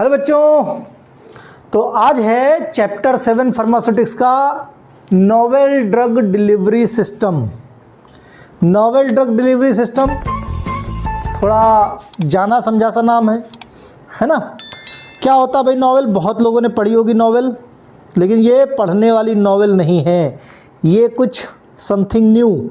Hello बच्चों, तो आज है चैप्टर 7 फार्मास्यूटिक्स का novel drug delivery system. Novel drug delivery system थोड़ा जाना समझा सा नाम है ना। क्या होता है भाई नोवेल? बहुत लोगों ने पढ़ी होगी नोवेल, लेकिन ये पढ़ने वाली नोवेल नहीं है, ये कुछ something new.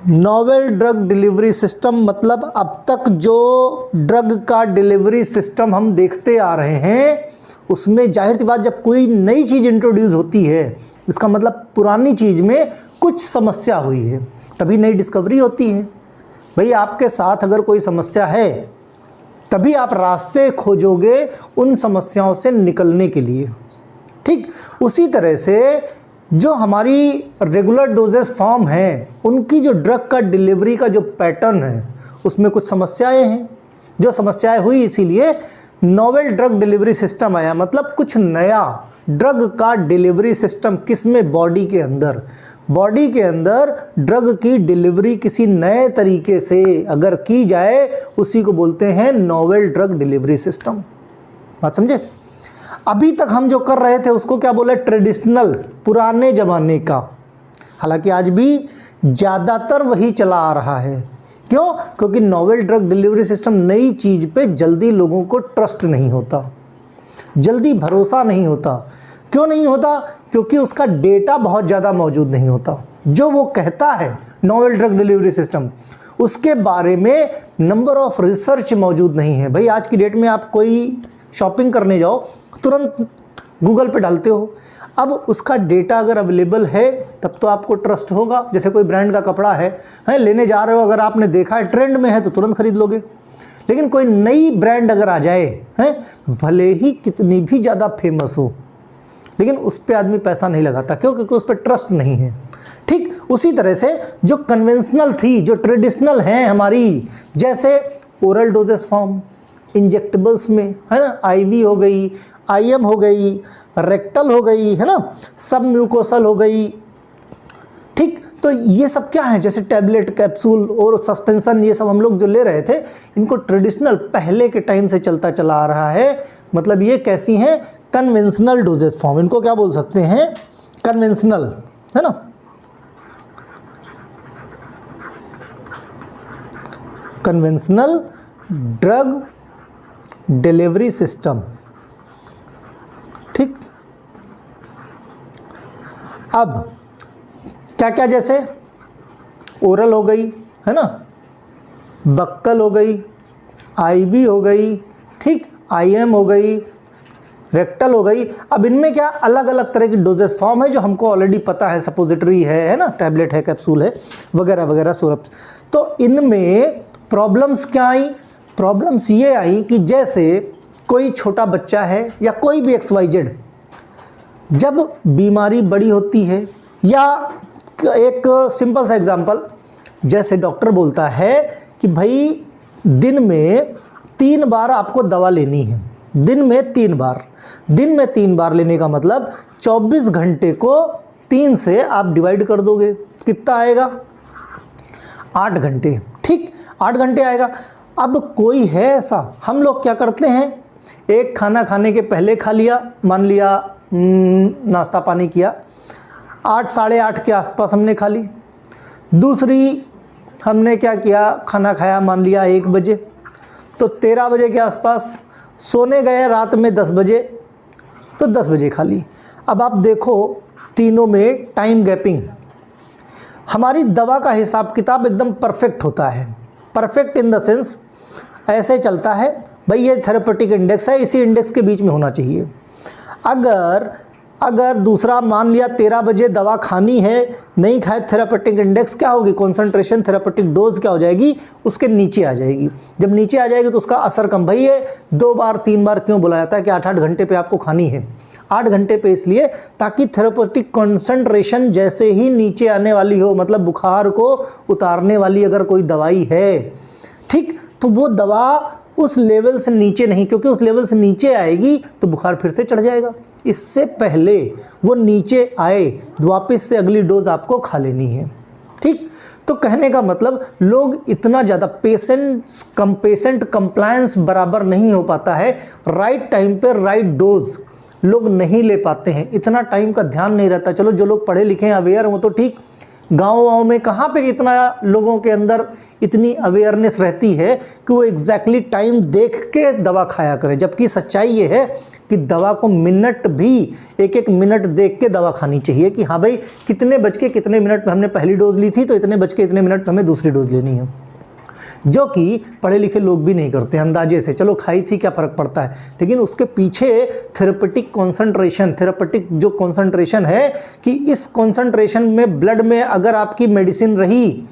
Novel drug delivery system मतलब अब तक जो ड्रग का डिलीवरी सिस्टम हम देखते आ रहे हैं उसमें जाहिर सी बात जब कोई नई चीज़ इंट्रोड्यूस होती है इसका मतलब पुरानी चीज़ में कुछ समस्या हुई है, तभी नई डिस्कवरी होती है। भाई आपके साथ अगर कोई समस्या है तभी आप रास्ते खोजोगे उन समस्याओं से निकलने के लिए। ठीक उसी तरह से जो हमारी रेगुलर डोजेस फॉर्म है उनकी जो ड्रग का डिलीवरी का जो पैटर्न है उसमें कुछ समस्याएं हैं। जो समस्याएं हुई इसीलिए नोवेल ड्रग डिलीवरी सिस्टम आया, मतलब कुछ नया ड्रग का डिलीवरी सिस्टम। किसमें? बॉडी के अंदर। बॉडी के अंदर ड्रग की डिलीवरी किसी नए तरीके से अगर की जाए उसी को बोलते हैं नोवेल ड्रग डिलीवरी सिस्टम। बात समझे? अभी तक हम जो कर रहे थे उसको क्या बोले? ट्रेडिशनल, पुराने ज़माने का। हालांकि आज भी ज़्यादातर वही चला आ रहा है। क्यों? क्योंकि नोवेल ड्रग डिलीवरी सिस्टम नई चीज़ पे जल्दी लोगों को ट्रस्ट नहीं होता, जल्दी भरोसा नहीं होता। क्यों नहीं होता? क्योंकि उसका डेटा बहुत ज़्यादा मौजूद नहीं होता। जो वो कहता है नोवेल ड्रग डिलीवरी सिस्टम उसके बारे में नंबर ऑफ रिसर्च मौजूद नहीं है। भाई आज की डेट में आप कोई शॉपिंग करने जाओ तुरंत गूगल पे डालते हो, अब उसका डेटा अगर अवेलेबल है तब तो आपको ट्रस्ट होगा। जैसे कोई ब्रांड का कपड़ा है लेने जा रहे हो, अगर आपने देखा है ट्रेंड में है तो तुरंत खरीद लोगे। लेकिन कोई नई ब्रांड अगर आ जाए भले ही कितनी भी ज़्यादा फेमस हो, लेकिन उस पर आदमी पैसा नहीं लगाता। क्यों? क्योंकि उस पर ट्रस्ट नहीं है। ठीक उसी तरह से जो कन्वेंशनल थी, जो ट्रेडिशनल हैं हमारी, जैसे ओरल डोजेस फॉर्म, इंजेक्टेबल्स में है ना, आईवी हो गई, आईएम हो गई, रेक्टल हो गई, है ना, सब म्यूकोसल हो गई। ठीक, तो ये सब क्या है? जैसे टैबलेट, कैप्सूल और सस्पेंशन, ये सब हम लोग जो ले रहे थे इनको ट्रेडिशनल पहले के टाइम से चलता चला आ रहा है। मतलब ये कैसी हैं? Conventional doses form. इनको क्या बोल सकते हैं? कन्वेंशनल, है ना। Conventional drug delivery system. ठीक, अब क्या क्या, जैसे ओरल हो गई, है ना, बक्कल हो गई, आईवी हो गई, ठीक, आईएम हो गई, रेक्टल हो गई। अब इनमें क्या अलग अलग तरह की डोजेस फॉर्म है जो हमको ऑलरेडी पता है। सपोजिटरी है ना, टैबलेट है, कैप्सूल है, वगैरह वगैरह, सिरप। तो इनमें प्रॉब्लम्स क्या आई? प्रॉब्लम्स ये आई कि जैसे कोई छोटा बच्चा है या कोई भी XYZ, जब बीमारी बड़ी होती है, या एक सिंपल सा एग्जांपल, जैसे डॉक्टर बोलता है कि भाई दिन में 3 बार आपको दवा लेनी है, दिन में 3 बार। दिन में 3 बार लेने का मतलब 24 घंटे को 3 से आप डिवाइड कर दोगे, कितना आएगा? 8 घंटे। ठीक, 8 घंटे आएगा। अब कोई है ऐसा, हम लोग क्या करते हैं, एक खाना खाने के पहले खा लिया, मान लिया नाश्ता पानी किया, 8 साढ़े 8 के आसपास हमने खा ली। दूसरी हमने क्या किया, खाना खाया मान लिया 1 बजे, तो 13 बजे के आसपास। सोने गए रात में 10 बजे, तो 10 बजे खा ली। अब आप देखो तीनों में टाइम गैपिंग। हमारी दवा का हिसाब किताब एकदम परफेक्ट होता है। परफेक्ट इन द सेंस ऐसे चलता है, भाई ये थेरेपेटिक इंडेक्स है, इसी इंडेक्स के बीच में होना चाहिए। अगर दूसरा मान लिया 13 बजे दवा खानी है, नहीं खाए, थेरेपेटिक इंडेक्स क्या होगी? कॉन्सेंट्रेशन, थेरेपेटिक डोज क्या हो जाएगी? उसके नीचे आ जाएगी। जब नीचे आ जाएगी तो उसका असर कम। भाई ये 2 बार 3 बार क्यों बुलाया जाता है कि 8-8 घंटे पे आपको खानी है? 8 घंटे पे इसलिए ताकि थेरेपेटिक कॉन्सेंट्रेशन जैसे ही नीचे आने वाली हो, मतलब बुखार को उतारने वाली अगर कोई दवाई है, ठीक, तो वो दवा उस लेवल से नीचे नहीं, क्योंकि उस लेवल से नीचे आएगी तो बुखार फिर से चढ़ जाएगा। इससे पहले वो नीचे आए वापस से अगली डोज आपको खा लेनी है। ठीक, तो कहने का मतलब लोग इतना ज़्यादा पेशेंट कंप्लायंस बराबर नहीं हो पाता है, राइट टाइम पे राइट डोज लोग नहीं ले पाते हैं, इतना टाइम का ध्यान नहीं रहता। चलो जो लोग पढ़े लिखे हैं अवेयर वो तो ठीक, गाँव में कहाँ पे इतना लोगों के अंदर इतनी अवेयरनेस रहती है कि वो एग्जैक्टली टाइम देख के दवा खाया करें। जबकि सच्चाई ये है कि दवा को मिनट भी एक मिनट देख के दवा खानी चाहिए कि हाँ भाई कितने बज के कितने मिनट में हमने पहली डोज ली थी तो इतने बज के इतने मिनट में हमें दूसरी डोज लेनी है, जो कि पढ़े लिखे लोग भी नहीं करते अंदाजे से। चलो खाई थी क्या फ़र्क पड़ता है, लेकिन उसके पीछे थेरेपेटिक जो कॉन्सेंट्रेशन है कि इस कॉन्सेंट्रेशन में ब्लड में अगर आपकी मेडिसिन रही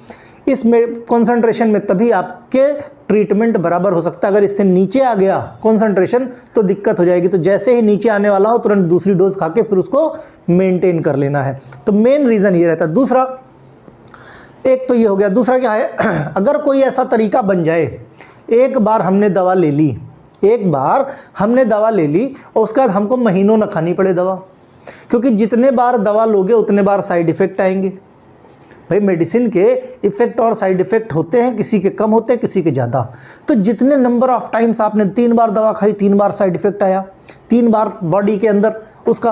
इस कॉन्सेंट्रेशन में तभी आपके ट्रीटमेंट बराबर हो सकता है। अगर इससे नीचे आ गया कॉन्सेंट्रेशन तो दिक्कत हो जाएगी। तो जैसे ही नीचे आने वाला हो तुरंत दूसरी डोज खा के फिर उसको मेंटेन कर लेना है। तो मेन रीज़न ये रहता है। दूसरा, एक तो ये हो गया, दूसरा क्या है, अगर कोई ऐसा तरीका बन जाए, एक बार हमने दवा ले ली और उसके बाद हमको महीनों न खानी पड़े दवा, क्योंकि जितने बार दवा लोगे उतने बार साइड इफ़ेक्ट आएंगे। भाई मेडिसिन के इफ़ेक्ट और साइड इफ़ेक्ट होते हैं, किसी के कम होते हैं किसी के ज़्यादा। तो जितने नंबर ऑफ टाइम्स आपने 3 बार दवा खाई, 3 बार साइड इफ़ेक्ट आया, 3 बार बॉडी के अंदर उसका,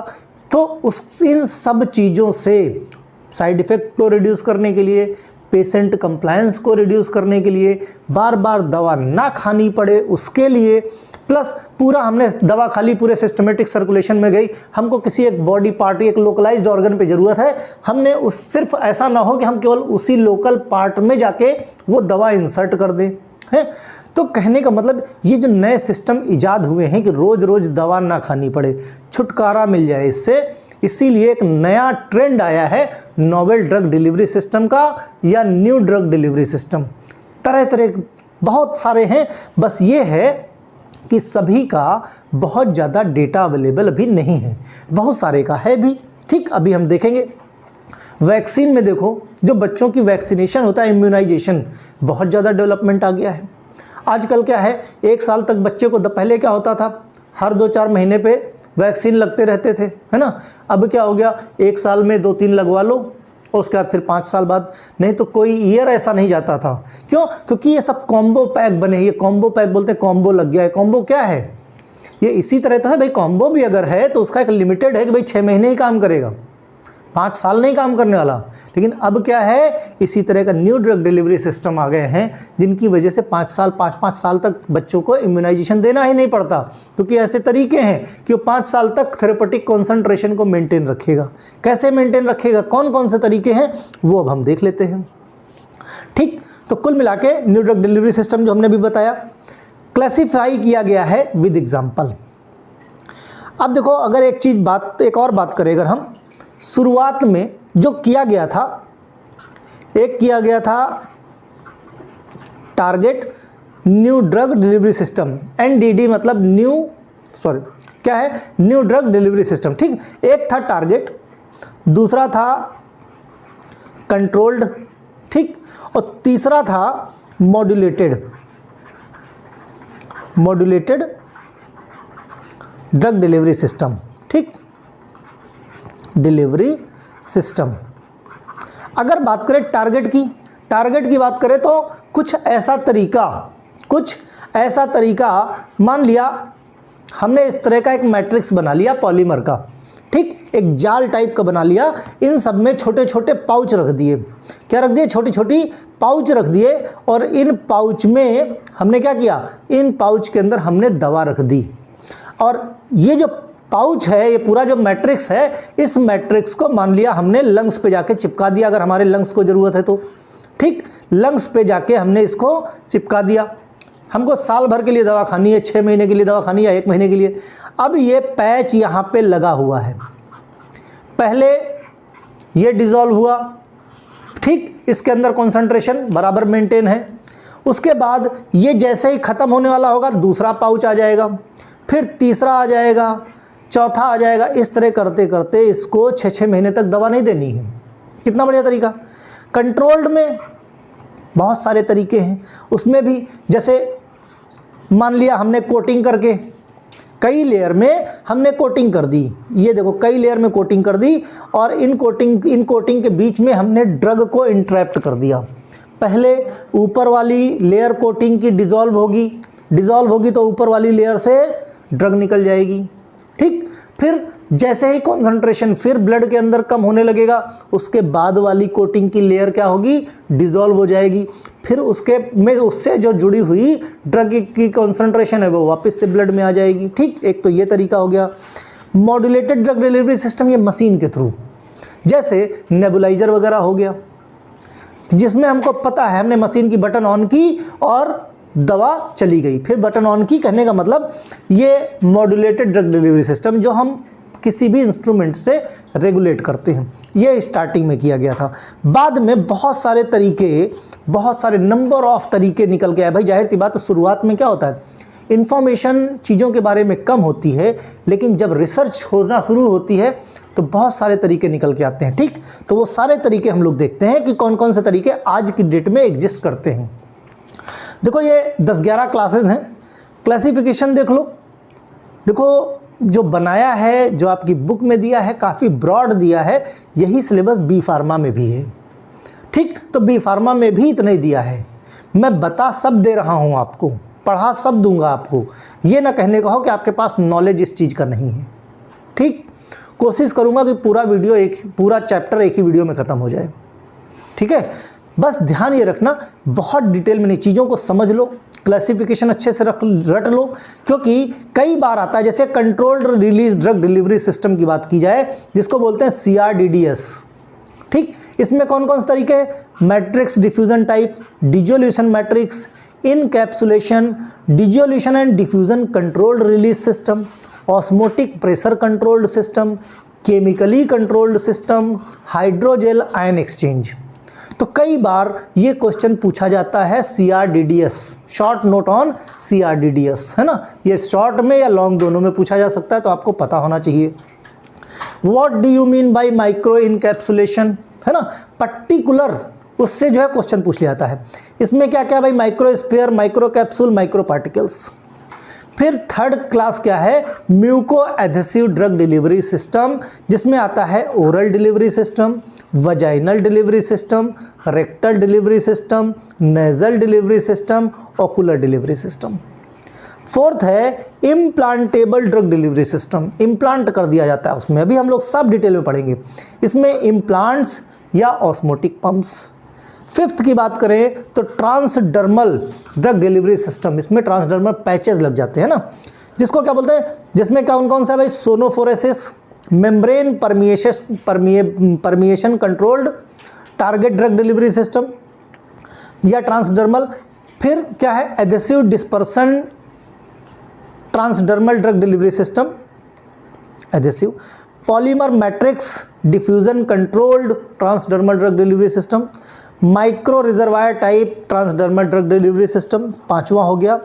तो इन सब चीज़ों से साइड इफ़ेक्ट को रिड्यूस करने के लिए, पेशेंट कंप्लायंस को रिड्यूस करने के लिए, बार बार दवा ना खानी पड़े उसके लिए, प्लस पूरा हमने दवा खाली पूरे सिस्टमेटिक सर्कुलेशन में गई, हमको किसी एक बॉडी पार्ट एक लोकलाइज्ड ऑर्गन पे ज़रूरत है, हमने उस सिर्फ ऐसा ना हो कि हम केवल उसी लोकल पार्ट में जाके वो दवा इंसर्ट कर दें है। तो कहने का मतलब ये जो नए सिस्टम इजाद हुए हैं कि रोज़ रोज़ दवा ना खानी पड़े, छुटकारा मिल जाए इससे, इसीलिए एक नया ट्रेंड आया है नोवेल ड्रग डिलीवरी सिस्टम का या न्यू ड्रग डिलीवरी सिस्टम। तरह तरह बहुत सारे हैं, बस ये है कि सभी का बहुत ज़्यादा डेटा अवेलेबल अभी नहीं है, बहुत सारे का है भी, ठीक। अभी हम देखेंगे वैक्सीन में, देखो जो बच्चों की वैक्सीनेशन होता है, इम्यूनाइजेशन, बहुत ज़्यादा डेवलपमेंट आ गया है। आजकल क्या है, 1 साल तक बच्चे को, पहले क्या होता था, हर 2-4 महीने पे वैक्सीन लगते रहते थे, है ना। अब क्या हो गया, 1 साल में 2-3 लगवा लो और उसके बाद फिर 5 साल बाद, नहीं तो कोई ईयर ऐसा नहीं जाता था। क्यों? क्योंकि ये सब कॉम्बो पैक बने, ये कॉम्बो पैक बोलते हैं, कॉम्बो लग गया है। कॉम्बो क्या है, ये इसी तरह तो है भाई, कॉम्बो भी अगर है तो उसका एक लिमिटेड है कि भाई 6 महीने ही काम करेगा, 5 साल नहीं काम करने वाला। लेकिन अब क्या है, इसी तरह का न्यू ड्रग डिलीवरी सिस्टम आ गए हैं जिनकी वजह से 5 साल तक बच्चों को इम्यूनाइजेशन देना ही नहीं पड़ता, क्योंकि ऐसे तरीके हैं कि वो 5 साल तक थेरेपेटिक कॉन्सेंट्रेशन को मेंटेन रखेगा। कैसे मेंटेन रखेगा, कौन कौन से तरीके हैं, वो अब हम देख लेते हैं, ठीक। तो कुल मिला के न्यू ड्रग डिलीवरी सिस्टम जो हमने भी बताया, क्लासीफाई किया गया है विद एग्जाम्पल। अब देखो, अगर एक और बात करें, अगर हम शुरुआत में जो किया गया था, एक किया गया था target new drug delivery system, NDD मतलब न्यू ड्रग डिलीवरी सिस्टम, ठीक। एक था टारगेट, दूसरा था कंट्रोल्ड, ठीक, और तीसरा था मॉड्यूलेटेड ड्रग डिलीवरी सिस्टम, ठीक, डिलीवरी सिस्टम। अगर बात करें टारगेट की बात करें तो कुछ ऐसा तरीका मान लिया हमने, इस तरह का एक मैट्रिक्स बना लिया पॉलीमर का, ठीक, एक जाल टाइप का बना लिया, इन सब में छोटे छोटे पाउच रख दिए। क्या रख दिए, छोटी छोटी पाउच रख दिए, और इन पाउच में हमने क्या किया, इन पाउच के अंदर हमने दवा रख दी। और ये जो पाउच है, ये पूरा जो मैट्रिक्स है, इस मैट्रिक्स को मान लिया हमने लंग्स पे जाके चिपका दिया, अगर हमारे लंग्स को ज़रूरत है तो, ठीक, लंग्स पे जाके हमने इसको चिपका दिया। हमको साल भर के लिए दवा खानी है, 6 महीने के लिए दवा खानी है, 1 महीने के लिए। अब ये पैच यहाँ पे लगा हुआ है, पहले ये डिज़ोल्व हुआ, ठीक, इसके अंदर कॉन्सेंट्रेशन बराबर मेंटेन है। उसके बाद ये जैसे ही ख़त्म होने वाला होगा, दूसरा पाउच आ जाएगा, फिर तीसरा आ जाएगा, चौथा आ जाएगा। इस तरह करते करते इसको 6-6 महीने तक दवा नहीं देनी है। कितना बढ़िया तरीका। कंट्रोल्ड में बहुत सारे तरीके हैं, उसमें भी जैसे मान लिया हमने कोटिंग करके कई लेयर में हमने कोटिंग कर दी, ये देखो कई लेयर में कोटिंग कर दी, और इन कोटिंग के बीच में हमने ड्रग को इंट्रैप्ट कर दिया। पहले ऊपर वाली लेयर कोटिंग की डिज़ोल्व होगी तो ऊपर वाली लेयर से ड्रग निकल जाएगी, ठीक। फिर जैसे ही कॉन्सेंट्रेशन फिर ब्लड के अंदर कम होने लगेगा, उसके बाद वाली कोटिंग की लेयर क्या होगी, डिज़ोल्व हो जाएगी। फिर उससे जो जुड़ी हुई ड्रग की कॉन्सेंट्रेशन है वो वापस से ब्लड में आ जाएगी, ठीक। एक तो ये तरीका हो गया। मॉड्यूलेटेड ड्रग डिलीवरी सिस्टम, ये मशीन के थ्रू, जैसे नेबुलाइजर वगैरह हो गया, जिसमें हमको पता है हमने मशीन की बटन ऑन की और दवा चली गई। फिर बटन ऑन की कहने का मतलब ये मॉड्यूलेटेड ड्रग डिलीवरी सिस्टम जो हम किसी भी इंस्ट्रूमेंट से रेगुलेट करते हैं, ये स्टार्टिंग में किया गया था। बाद में बहुत सारे नंबर ऑफ तरीके निकल के आए। भाई जाहिर सी बात है, शुरुआत में क्या होता है, इन्फॉर्मेशन चीज़ों के बारे में कम होती है, लेकिन जब रिसर्च होना शुरू होती है तो बहुत सारे तरीके निकल के आते हैं, ठीक। तो वो सारे तरीके हम लोग देखते हैं कि कौन कौन से तरीके आज की डेट में एग्जिस्ट करते हैं। देखो ये 10-11 क्लासेस हैं, क्लासिफिकेशन देख लो। देखो जो बनाया है, जो आपकी बुक में दिया है, काफ़ी ब्रॉड दिया है, यही सिलेबस बी फार्मा में भी है, ठीक। तो बी फार्मा में भी इतना ही दिया है। मैं बता सब दे रहा हूँ आपको, पढ़ा सब दूंगा आपको, ये ना कहने का हो कि आपके पास नॉलेज इस चीज़ का नहीं है, ठीक। कोशिश करूँगा कि पूरा चैप्टर एक ही वीडियो में ख़त्म हो जाए, ठीक है। बस ध्यान ये रखना, बहुत डिटेल में नहीं, चीज़ों को समझ लो, क्लासिफिकेशन अच्छे से रट लो, क्योंकि कई बार आता है, जैसे controlled release drug delivery system की बात की जाए, जिसको बोलते हैं CRDDS, ठीक। इसमें कौन कौन से तरीके हैं, matrix diffusion type, dissolution matrix, encapsulation, dissolution and diffusion controlled release system, osmotic pressure controlled system, chemically controlled system, hydrogel ion exchange. तो कई बार ये क्वेश्चन पूछा जाता है CRDDS, short note on CRDDS, है ना। ये शॉर्ट में या लॉन्ग दोनों में पूछा जा सकता है, तो आपको पता होना चाहिए। What do you mean by micro encapsulation, है ना, पर्टिकुलर उससे जो है क्वेश्चन पूछ लिया जाता है। इसमें क्या क्या भाई, micro sphere, micro capsule, micro particles. फिर थर्ड क्लास क्या है, muco adhesive drug delivery system, जिसमें आता है oral delivery system, vaginal delivery system, rectal delivery system, nasal delivery system, ocular delivery system. Fourth है implantable drug delivery system, implant कर दिया जाता है उसमें, अभी हम लोग सब डिटेल में पढ़ेंगे। इसमें इम्प्लांट्स या ऑस्मोटिक पंप्स। फिफ्थ की बात करें तो ट्रांसडर्मल ड्रग डिलीवरी सिस्टम, इसमें ट्रांसडर्मल पैचेस लग जाते हैं ना, जिसको क्या बोलते हैं, जिसमें कौन कौन सा है भाई, sonophoresis, membrane permeation controlled target drug delivery system या ट्रांसडर्मल। फिर क्या है, adhesive dispersion transdermal drug delivery system, adhesive, polymer matrix diffusion controlled transdermal drug delivery system, micro reservoir type transdermal drug delivery system, पांचवा हो गया।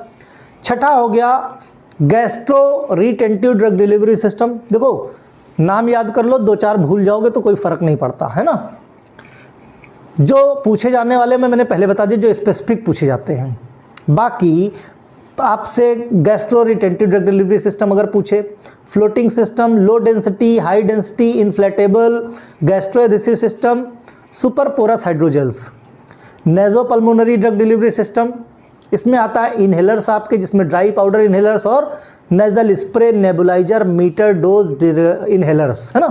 छठा हो गया gastro retentive drug delivery system. देखो नाम याद कर लो, 2-4 भूल जाओगे तो कोई फर्क नहीं पड़ता, है ना। जो पूछे जाने वाले में मैंने पहले बता दिया, जो स्पेसिफिक पूछे जाते हैं। बाकी आपसे gastro retentive drug delivery system अगर पूछे, floating system, low density, high density, inflatable, gastro adhesive system, super porous hydrogels, nasopulmonary drug delivery system, इसमें आता है इनहेलर्स आपके, जिसमें ड्राई पाउडर इनहेलर्स और nasal spray, nebulizer, meter dose inhalers, है ना।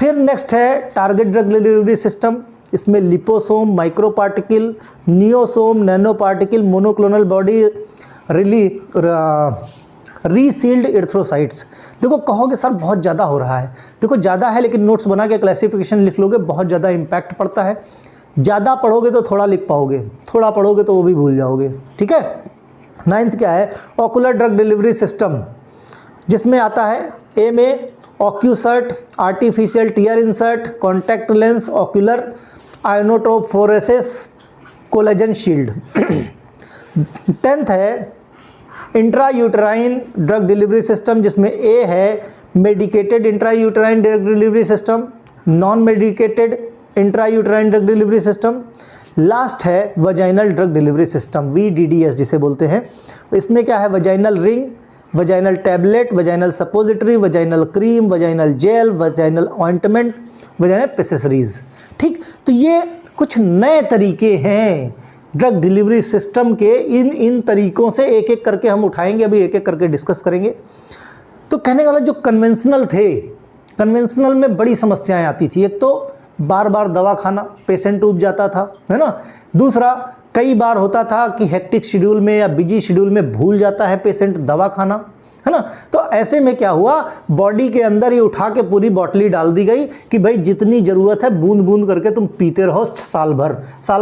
फिर नेक्स्ट है टारगेट ड्रग डिलीवरी सिस्टम, इसमें liposome, micro particle, niosome, nano particle, monoclonal body resealed erythrocytes. देखो कहोगे सर बहुत ज़्यादा हो रहा है, देखो ज़्यादा है, लेकिन नोट्स बना के क्लासिफिकेशन लिख लोगे, बहुत ज़्यादा इम्पैक्ट पड़ता है। ज़्यादा पढ़ोगे तो थोड़ा लिख पाओगे, थोड़ा पढ़ोगे तो वो भी भूल जाओगे, ठीक है। नाइन्थ क्या है, ओकुलर ड्रग डिलीवरी सिस्टम, जिसमें आता है ए में ocusert, artificial tear insert, contact lens, ocular iontophoresis, collagen shield. 10th है intra uterine drug delivery system, जिसमें ए है medicated intra uterine drug delivery system, non medicated intra uterine drug delivery system. Last है vaginal drug delivery system, VDDS जिसे बोलते हैं। इसमें क्या है, vaginal ring, vaginal tablet, vaginal suppository, vaginal cream, vaginal gel, vaginal ointment, vaginal pessaries. ठीक, तो ये कुछ नए तरीके हैं ड्रग डिलीवरी सिस्टम के। इन तरीकों से एक एक करके हम उठाएंगे, अभी एक एक करके डिस्कस करेंगे। तो कहने का मतलब जो कन्वेंशनल थे, कन्वेंशनल में बड़ी समस्याएं आती थी। एक तो बार बार दवा खाना, पेशेंट उब जाता था, है ना। दूसरा, कई बार होता था कि हेक्टिक शेड्यूल में या बिजी शेड्यूल में भूल जाता है पेशेंट दवा खाना, है ना। तो ऐसे में क्या हुआ, बॉडी के अंदर ही उठा के पूरी बॉटली डाल दी गई कि भाई जितनी ज़रूरत है बूंद बूंद करके तुम पीते रहो, साल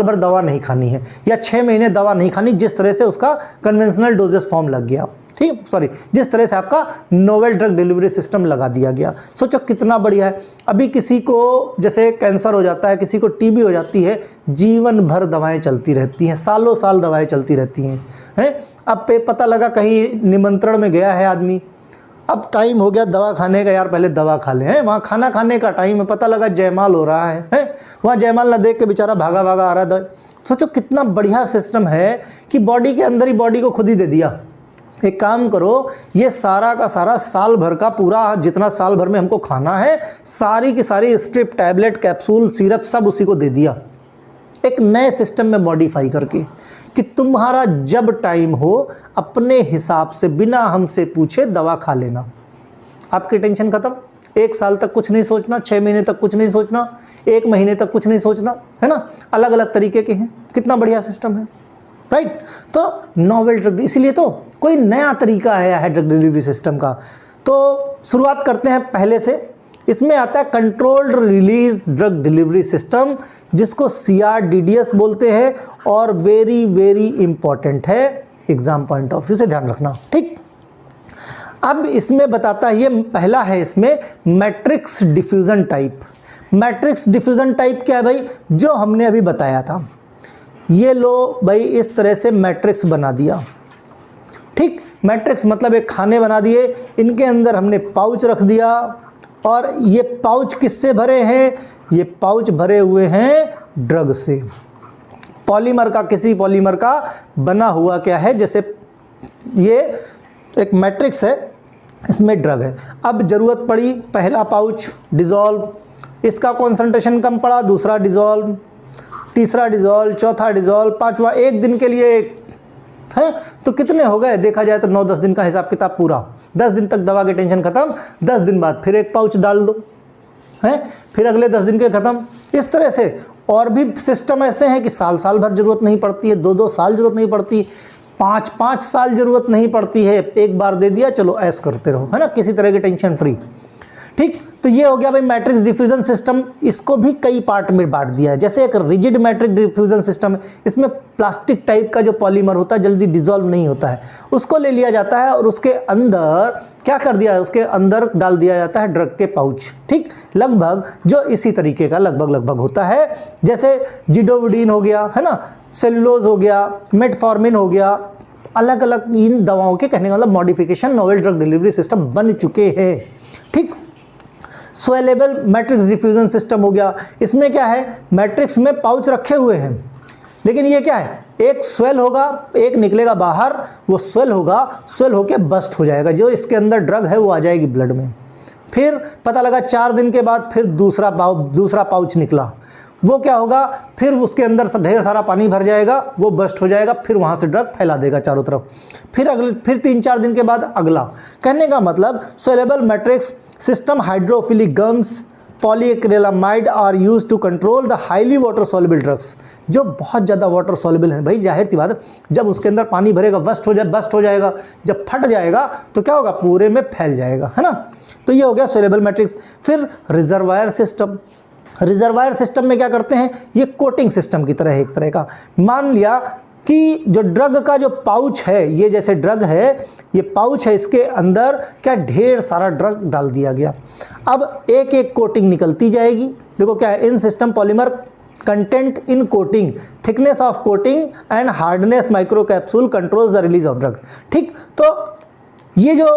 भर दवा नहीं खानी है, या 6 महीने दवा नहीं खानी, जिस तरह से उसका कन्वेंशनल डोजेस फॉर्म लग गया। ठीक, सॉरी, जिस तरह से आपका नोवेल ड्रग डिलीवरी सिस्टम लगा दिया गया। सोचो कितना बढ़िया है। अभी किसी को जैसे कैंसर हो जाता है, किसी को टीबी हो जाती है, जीवन भर दवाएं चलती रहती हैं, सालों साल दवाएं चलती रहती हैं। अब पता लगा कहीं निमंत्रण में गया है आदमी, अब टाइम हो गया दवा खाने का, यार पहले दवा खा लें, वहाँ खाना खाने का टाइम है, पता लगा जयमाल हो रहा है, वहाँ जयमाल ना देख के बेचारा भागा भागा आ रहा है। सोचो कितना बढ़िया सिस्टम है कि बॉडी के अंदर ही बॉडी को खुद ही दे दिया। एक काम करो, ये सारा का सारा साल भर का पूरा जितना साल भर में हमको खाना है, सारी की सारी स्ट्रिप, टैबलेट, कैप्सूल, सिरप सब उसी को दे दिया, एक नए सिस्टम में मॉडिफाई करके कि तुम्हारा जब टाइम हो अपने हिसाब से बिना हमसे पूछे दवा खा लेना। आपकी टेंशन खत्म। 1 साल तक कुछ नहीं सोचना, 6 महीने तक कुछ नहीं सोचना, 1 महीने तक कुछ नहीं सोचना, है ना। अलग अलग तरीके के हैं, कितना बढ़िया सिस्टम है, राइट। तो नोवेल ड्रग, इसीलिए तो कोई नया तरीका है ड्रग डिलीवरी सिस्टम का। तो शुरुआत करते हैं पहले से। इसमें आता है controlled release drug delivery system, जिसको CRDDS बोलते हैं, और वेरी वेरी इंपॉर्टेंट है एग्जाम पॉइंट ऑफ व्यू से, ध्यान रखना। ठीक, अब इसमें बताता है, ये पहला है इसमें matrix diffusion type. Matrix diffusion type क्या है भाई, जो हमने अभी बताया था। ये लो भाई, इस तरह से मैट्रिक्स बना दिया। ठीक, मैट्रिक्स मतलब एक खाने बना दिए, इनके अंदर हमने पाउच रख दिया, और ये पाउच किससे भरे हैं, ये पाउच भरे हुए हैं ड्रग से, पॉलीमर का, किसी पॉलीमर का बना हुआ क्या है, जैसे ये एक मैट्रिक्स है, इसमें ड्रग है। अब ज़रूरत पड़ी, पहला पाउच डिज़ोल्व, इसका कॉन्सेंट्रेशन कम पड़ा, दूसरा डिज़ोल्व, तीसरा डिज़ोल्व, चौथा डिज़ोल्व, पांचवा, 1 दिन के लिए एक है। तो कितने हो गए, देखा जाए तो 9-10 दिन का हिसाब किताब पूरा। 10 दिन तक दवा की टेंशन खत्म, 10 दिन बाद फिर एक पाउच डाल दो, है, फिर अगले 10 दिन के खत्म। इस तरह से और भी सिस्टम ऐसे हैं कि साल भर जरूरत नहीं पड़ती है, 2-2 साल जरूरत नहीं पड़ती, 5-5 साल जरूरत नहीं पड़ती है, एक बार दे दिया चलो ऐस करते रहो, है ना, किसी तरह की टेंशन फ्री। ठीक, तो ये हो गया भाई मैट्रिक्स डिफ्यूजन सिस्टम। इसको भी कई पार्ट में बांट दिया है। जैसे एक रिजिड मैट्रिक्स डिफ्यूजन सिस्टम है, इसमें प्लास्टिक टाइप का जो पॉलीमर होता है, जल्दी डिसॉल्व नहीं होता है, उसको ले लिया जाता है और उसके अंदर क्या कर दिया है, उसके अंदर डाल दिया जाता है ड्रग के पाउच। ठीक, लगभग जो इसी तरीके का लगभग होता है, जैसे जिडोविडीन हो गया, है ना, सेलुलोज हो गया, मेटफॉर्मिन हो गया, अलग अलग इन दवाओं के कहने का मतलब modification novel drug delivery system बन चुके हैं। ठीक, स्वेलेबल मैट्रिक्स डिफ्यूजन सिस्टम हो गया। इसमें क्या है, मैट्रिक्स में पाउच रखे हुए हैं, लेकिन ये क्या है, एक स्वेल होगा, एक निकलेगा बाहर, वो स्वेल होगा, स्वेल होके बस्ट हो जाएगा, जो इसके अंदर ड्रग है वो आ जाएगी ब्लड में। फिर पता लगा 4 दिन के बाद फिर दूसरा पाउच निकला, वो क्या होगा, फिर उसके अंदर ढेर सारा पानी भर जाएगा, वो बस्ट हो जाएगा, फिर वहाँ से ड्रग फैला देगा चारों तरफ। फिर 3-4 दिन के बाद अगला। कहने का मतलब swellable matrix system hydrophilic gums polyacrylamide are use to control the highly water soluble drugs, जो बहुत ज़्यादा वाटर सॉल्युबल है। भाई जाहिर सी बात है, जब उसके अंदर पानी भरेगा बस्ट हो जाएगा, जब फट जाएगा तो क्या होगा, पूरे में फैल जाएगा, है ना। तो ये हो गया स्वेलेबल मैट्रिक्स। फिर रिजर्वायर सिस्टम। रिजर्वायर सिस्टम में क्या करते हैं, ये कोटिंग सिस्टम की तरह है, एक तरह का। मान लिया कि जो ड्रग का जो पाउच है, ये जैसे ड्रग है, ये पाउच है, इसके अंदर क्या ढेर सारा ड्रग डाल दिया गया। अब एक एक कोटिंग निकलती जाएगी। देखो क्या है, in system polymer content in coating, thickness of coating and hardness micro capsule controls the release of drug. ठीक, तो ये जो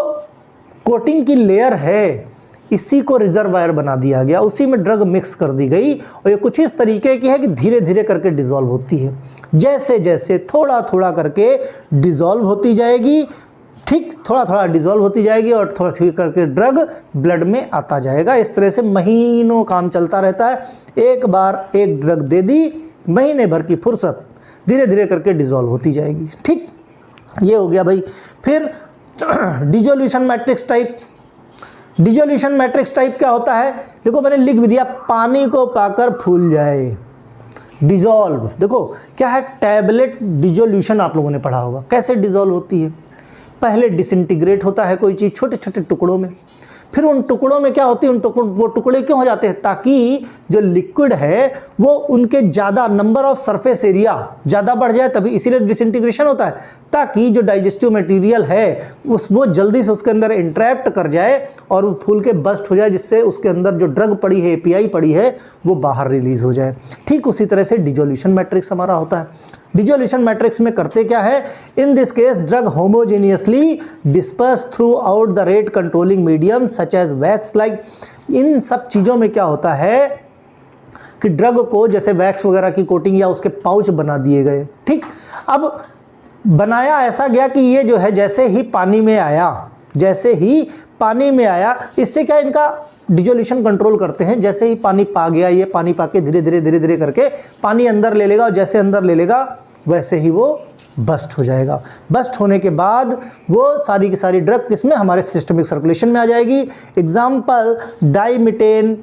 कोटिंग की लेयर है, इसी को रिजर्वायर बना दिया गया, उसी में ड्रग मिक्स कर दी गई, और ये कुछ इस तरीके की है कि धीरे धीरे करके डिसॉल्व होती है। जैसे जैसे थोड़ा थोड़ा करके डिसॉल्व होती जाएगी, ठीक, थोड़ा थोड़ा डिजोल्व होती जाएगी और थोड़ा थोड़ा करके ड्रग ब्लड में आता जाएगा। इस तरह से महीनों काम चलता रहता है। एक बार एक ड्रग दे दी, महीने भर की फुर्सत, धीरे धीरे करके डिजोल्व होती जाएगी। ठीक, ये हो गया भाई। फिर dissolution matrix type. Dissolution matrix type क्या होता है? देखो मैंने लिख भी दिया, पानी को पाकर फूल जाए, डिजोल्व। देखो क्या है, टैबलेट डिजोल्यूशन आप लोगों ने पढ़ा होगा, कैसे डिजोल्व होती है। पहले डिसइंटीग्रेट होता है कोई चीज़ छोटे छोटे टुकड़ों में, फिर उन टुकड़ों में क्या होती है, वो टुकड़े क्यों हो जाते हैं? ताकि जो लिक्विड है वो उनके ज़्यादा नंबर ऑफ सरफेस एरिया ज़्यादा बढ़ जाए, तभी इसीलिए डिसइंटीग्रेशन होता है, ताकि जो डाइजेस्टिव मटेरियल है वो जल्दी से उसके अंदर इंट्रैप्ट कर जाए और वो फूल के बस्ट हो जाए, जिससे उसके अंदर जो ड्रग पड़ी है, एपीआई पड़ी है, वो बाहर रिलीज हो जाए। ठीक उसी तरह से डिजोल्यूशन मैट्रिक्स हमारा होता है। डिजोल्यूशन मैट्रिक्स में करते क्या है? In this case drug homogeneously disperse throughout the rate controlling medium such as wax like. इन सब चीज़ों में क्या होता है कि ड्रग को जैसे वैक्स वगैरह की कोटिंग या उसके पाउच बना दिए गए। ठीक, अब बनाया ऐसा गया कि ये जो है जैसे ही पानी में आया, इससे क्या इनका डिजोल्यूशन कंट्रोल करते हैं। जैसे ही पानी पा गया, ये पानी पाके धीरे धीरे करके पानी अंदर ले लेगा, और जैसे अंदर ले लेगा वैसे ही वो बस्ट हो जाएगा। बस्ट होने के बाद वो सारी की सारी ड्रग किसमें, हमारे सिस्टमिक सर्कुलेशन में आ जाएगी। एग्जाम्पल डाइमिटेन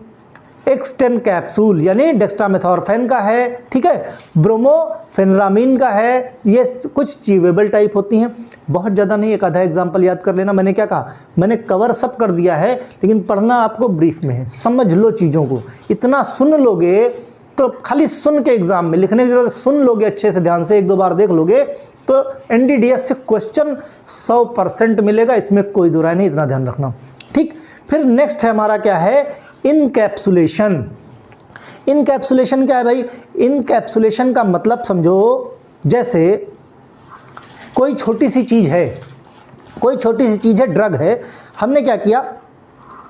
एक्सटेन कैप्सूल यानी डेक्स्ट्रामेथोर्फेन का है, ठीक है, ब्रोमोफेनरामीन का है। ये कुछ चीवेबल टाइप होती हैं, बहुत ज़्यादा नहीं, एक आधा एग्जाम्पल याद कर लेना। मैंने क्या कहा, मैंने कवर सब कर दिया है, लेकिन पढ़ना आपको ब्रीफ में है। समझ लो चीज़ों को, इतना सुन लोगे तो खाली सुन के एग्जाम में लिखने की जरूरत, सुन लोगे अच्छे से, ध्यान से एक दो बार देख लोगे तो एनडीडीएस से क्वेश्चन 100% मिलेगा, इसमें कोई दो राय नहीं, इतना ध्यान रखना। ठीक, फिर नेक्स्ट है हमारा क्या है, इनकैप्सुलेशन। इनकैप्सुलेशन क्या है भाई? इनकैप्सुलेशन का मतलब समझो, जैसे कोई छोटी सी चीज़ है, ड्रग है, हमने क्या किया,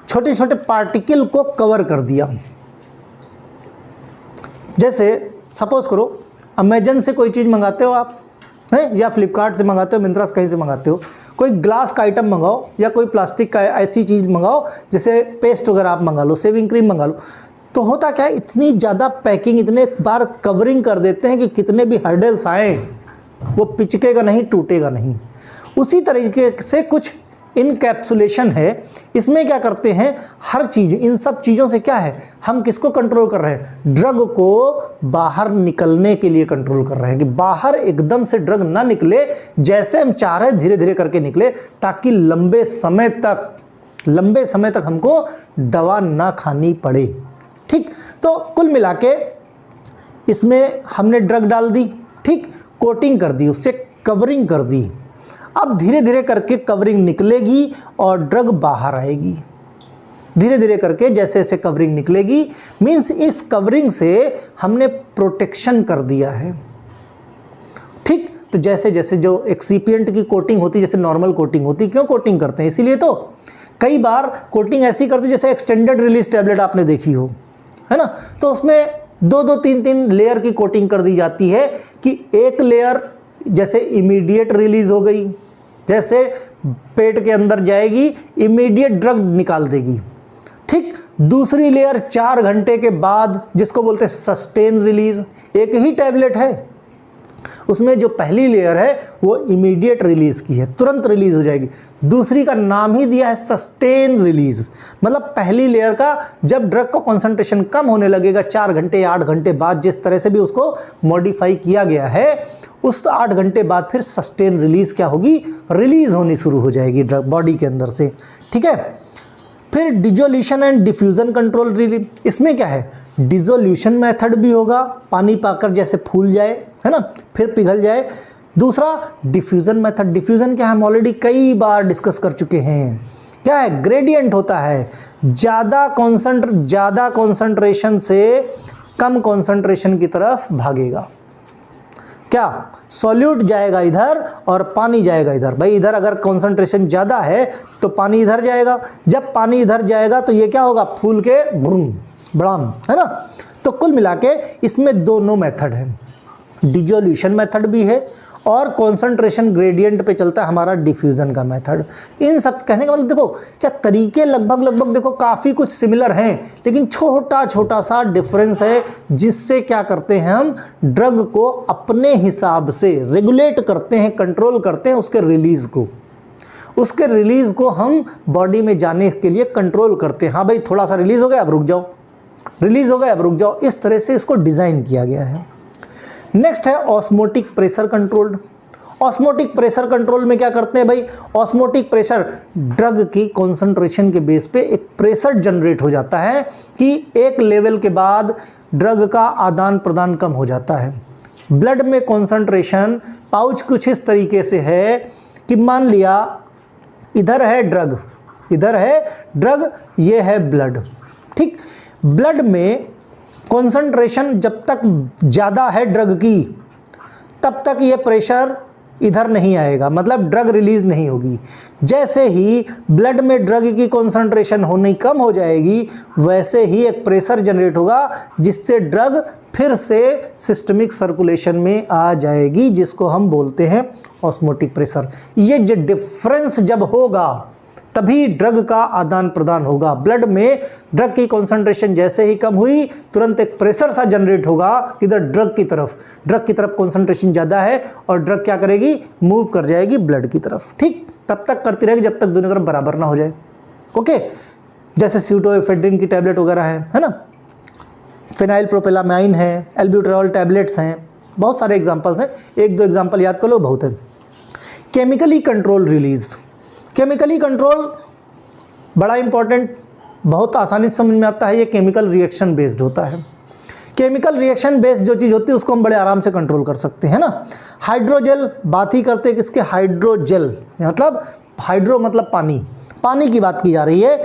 छोटे छोटे पार्टिकल को कवर कर दिया। जैसे सपोज करो अमेजन से कोई चीज़ मंगाते हो आप, हैं, या फ्लिपकार्ट से मंगाते हो, मिंत्रा से कहीं से मंगाते हो, कोई ग्लास का आइटम मंगाओ या कोई प्लास्टिक का ऐसी चीज़ मंगाओ, जैसे पेस्ट वगैरह आप मंगा लो, शेविंग क्रीम मंगा लो, तो होता क्या है, इतनी ज़्यादा पैकिंग, इतने बार कवरिंग कर देते हैं कि कितने भी हर्डल्स आए वो पिचकेगा नहीं, टूटेगा नहीं। उसी तरीके से कुछ इनकैप्सुलेशन है। इसमें क्या करते हैं, हर चीज़, इन सब चीज़ों से क्या है, हम किसको कंट्रोल कर रहे हैं, ड्रग को बाहर निकलने के लिए कंट्रोल कर रहे हैं, कि बाहर एकदम से ड्रग ना निकले, जैसे हम चाह रहे हैं धीरे धीरे करके निकले, ताकि लंबे समय तक हमको दवा ना खानी पड़े। ठीक, तो कुल मिला के इसमें हमने ड्रग डाल दी, ठीक, कोटिंग कर दी, उससे कवरिंग कर दी। अब धीरे धीरे करके कवरिंग निकलेगी और ड्रग बाहर आएगी। धीरे धीरे करके जैसे जैसे कवरिंग निकलेगी, मीन्स इस कवरिंग से हमने प्रोटेक्शन कर दिया है। ठीक, तो जैसे जैसे जो एक्सीपिएंट की कोटिंग होती है, जैसे नॉर्मल कोटिंग होती, क्यों कोटिंग करते हैं, इसीलिए तो कई बार कोटिंग ऐसी करती है, जैसे एक्सटेंडेड रिलीज टैबलेट आपने देखी हो, है ना, तो उसमें 2-2, 3-3 लेयर की कोटिंग कर दी जाती है, कि एक लेयर जैसे इमीडिएट रिलीज हो गई, जैसे पेट के अंदर जाएगी इमीडिएट ड्रग निकाल देगी। ठीक, दूसरी लेयर 4 घंटे के बाद, जिसको बोलते हैं सस्टेन रिलीज, एक ही टैबलेट है, उसमें जो पहली लेयर है वो इमीडिएट रिलीज की है, तुरंत रिलीज हो जाएगी। दूसरी का नाम ही दिया है सस्टेन रिलीज, मतलब पहली लेयर का जब ड्रग का कॉन्सेंट्रेशन कम होने लगेगा 4 घंटे या 8 घंटे बाद, जिस तरह से भी उसको मॉडिफाई किया गया है, उस 8 घंटे बाद फिर सस्टेन रिलीज क्या होगी, रिलीज होनी शुरू हो जाएगी ड्रग बॉडी के अंदर से। ठीक है, फिर dissolution and diffusion control release, इसमें क्या है, डिजोल्यूशन मेथड भी होगा, पानी पाकर जैसे फूल जाए, है ना, फिर पिघल जाए। दूसरा डिफ्यूजन मेथड, डिफ्यूजन क्या है, हम ऑलरेडी कई बार डिस्कस कर चुके हैं, क्या है, ग्रेडियंट होता है, ज़्यादा कॉन्सेंट्रेशन से कम कॉन्सेंट्रेशन की तरफ भागेगा। क्या, सॉल्यूट जाएगा इधर और पानी जाएगा इधर। भाई इधर अगर कॉन्सेंट्रेशन ज़्यादा है तो पानी इधर जाएगा, जब पानी इधर जाएगा तो ये क्या होगा, फूल के बड़ाम, है ना। तो कुल मिला के इसमें दोनों मेथड है, डिजोल्यूशन मेथड भी है और कॉन्सेंट्रेशन ग्रेडियंट पे चलता है हमारा डिफ्यूज़न का मेथड। इन सब कहने का मतलब देखो क्या तरीके लगभग देखो काफ़ी कुछ सिमिलर हैं, लेकिन छोटा छोटा सा डिफरेंस है, जिससे क्या करते हैं हम ड्रग को अपने हिसाब से रेगुलेट करते हैं, कंट्रोल करते हैं उसके रिलीज़ को। उसके रिलीज़ को हम बॉडी में जाने के लिए कंट्रोल करते हैं। हाँ भाई थोड़ा सा रिलीज़ हो गया अब रुक जाओ, रिलीज़ हो गया अब रुक जाओ, इस तरह से इसको डिज़ाइन किया गया है। नेक्स्ट है osmotic pressure controlled. Osmotic pressure control में क्या करते हैं भाई, ऑस्मोटिक प्रेशर ड्रग की कॉन्सेंट्रेशन के बेस पे एक प्रेशर जनरेट हो जाता है कि एक लेवल के बाद ड्रग का आदान प्रदान कम हो जाता है। ब्लड में कॉन्सेंट्रेशन पाउच कुछ इस तरीके से है कि मान लिया इधर है ड्रग, इधर है ड्रग, ये है ब्लड, ठीक। ब्लड में कॉन्सेंट्रेशन जब तक ज़्यादा है ड्रग की तब तक ये प्रेशर इधर नहीं आएगा, मतलब ड्रग रिलीज़ नहीं होगी। जैसे ही ब्लड में ड्रग की कॉन्सेंट्रेशन होनी कम हो जाएगी, वैसे ही एक प्रेशर जनरेट होगा जिससे ड्रग फिर से सिस्टमिक सर्कुलेशन में आ जाएगी, जिसको हम बोलते हैं ऑस्मोटिक प्रेशर। ये जो डिफरेंस जब होगा तभी ड्रग का आदान प्रदान होगा। ब्लड में ड्रग की कॉन्सेंट्रेशन जैसे ही कम हुई तुरंत एक प्रेशर सा जनरेट होगा किधर ड्रग की तरफ कॉन्सेंट्रेशन ज़्यादा है और ड्रग क्या करेगी, मूव कर जाएगी ब्लड की तरफ, ठीक। तब तक करती रहेगी जब तक दोनों तरफ बराबर ना हो जाए, ओके। जैसे स्यूडोएफेड्रिन की टैबलेट वगैरह है ना, फिनाइल प्रोपेलामाइन है, एल्ब्यूटेरॉल टैबलेट्स हैं, बहुत सारे एग्जाम्पल्स हैं, एक दो एग्जाम्पल याद कर लो बहुत है। Chemically control release, chemically control बड़ा इंपॉर्टेंट, बहुत आसानी से समझ में आता है। ये केमिकल रिएक्शन बेस्ड होता है। केमिकल रिएक्शन बेस्ड जो चीज़ होती है उसको हम बड़े आराम से कंट्रोल कर सकते हैं ना। हाइड्रोजेल, बात ही करते हैं किसके, हाइड्रोजेल, मतलब हाइड्रो मतलब पानी, पानी की बात की जा रही है।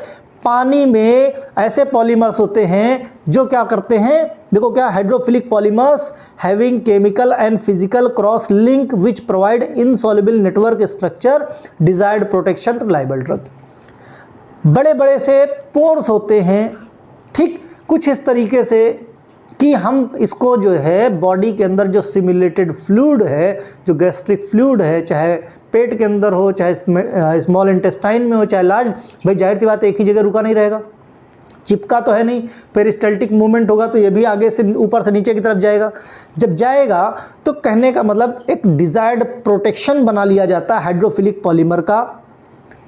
पानी में ऐसे पॉलीमर्स होते हैं जो क्या करते हैं, देखो क्या, hydrophilic polymers having chemical and physical cross link which provide insoluble network structure desired protection reliable drug. बड़े बड़े से पोर्स होते हैं, ठीक, कुछ इस तरीके से कि हम इसको जो है बॉडी के अंदर जो सिमुलेटेड फ्लूइड है, जो गैस्ट्रिक फ्लूइड है, चाहे पेट के अंदर हो, चाहे स्मॉल इंटेस्टाइन में हो, चाहे लार्ज, भाई जाहिर सी बात है एक ही जगह रुका नहीं रहेगा, चिपका तो है नहीं, पेरिस्टल्टिक मूवमेंट होगा तो ये भी आगे से ऊपर से नीचे की तरफ जाएगा। जब जाएगा तो कहने का मतलब एक डिजायर्ड प्रोटेक्शन बना लिया जाता है हाइड्रोफिलिक पॉलीमर का,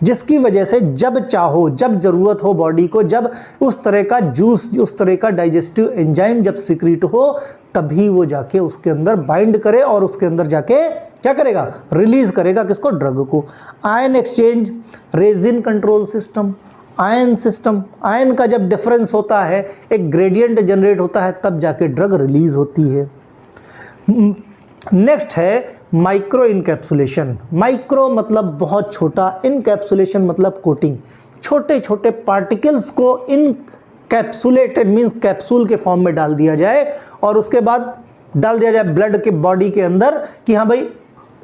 जिसकी वजह से जब चाहो, जब ज़रूरत हो बॉडी को, जब उस तरह का जूस, उस तरह का डाइजेस्टिव एंजाइम जब सीक्रेट हो, तभी वो जाके उसके अंदर बाइंड करे और उसके अंदर जाके क्या करेगा, रिलीज़ करेगा किसको, ड्रग को। Ion exchange, resin control system, ion system, ion का जब डिफरेंस होता है, एक ग्रेडियंट जनरेट होता है, तब जाके ड्रग रिलीज़ होती है। नेक्स्ट है माइक्रो इनकैप्सुलेशन। माइक्रो मतलब बहुत छोटा, इनकैप्सुलेशन मतलब कोटिंग, छोटे छोटे पार्टिकल्स को इनकैप्सुलेटेड मीन्स कैप्सूल के फॉर्म में डाल दिया जाए और उसके बाद डाल दिया जाए ब्लड के बॉडी के अंदर कि हाँ भाई,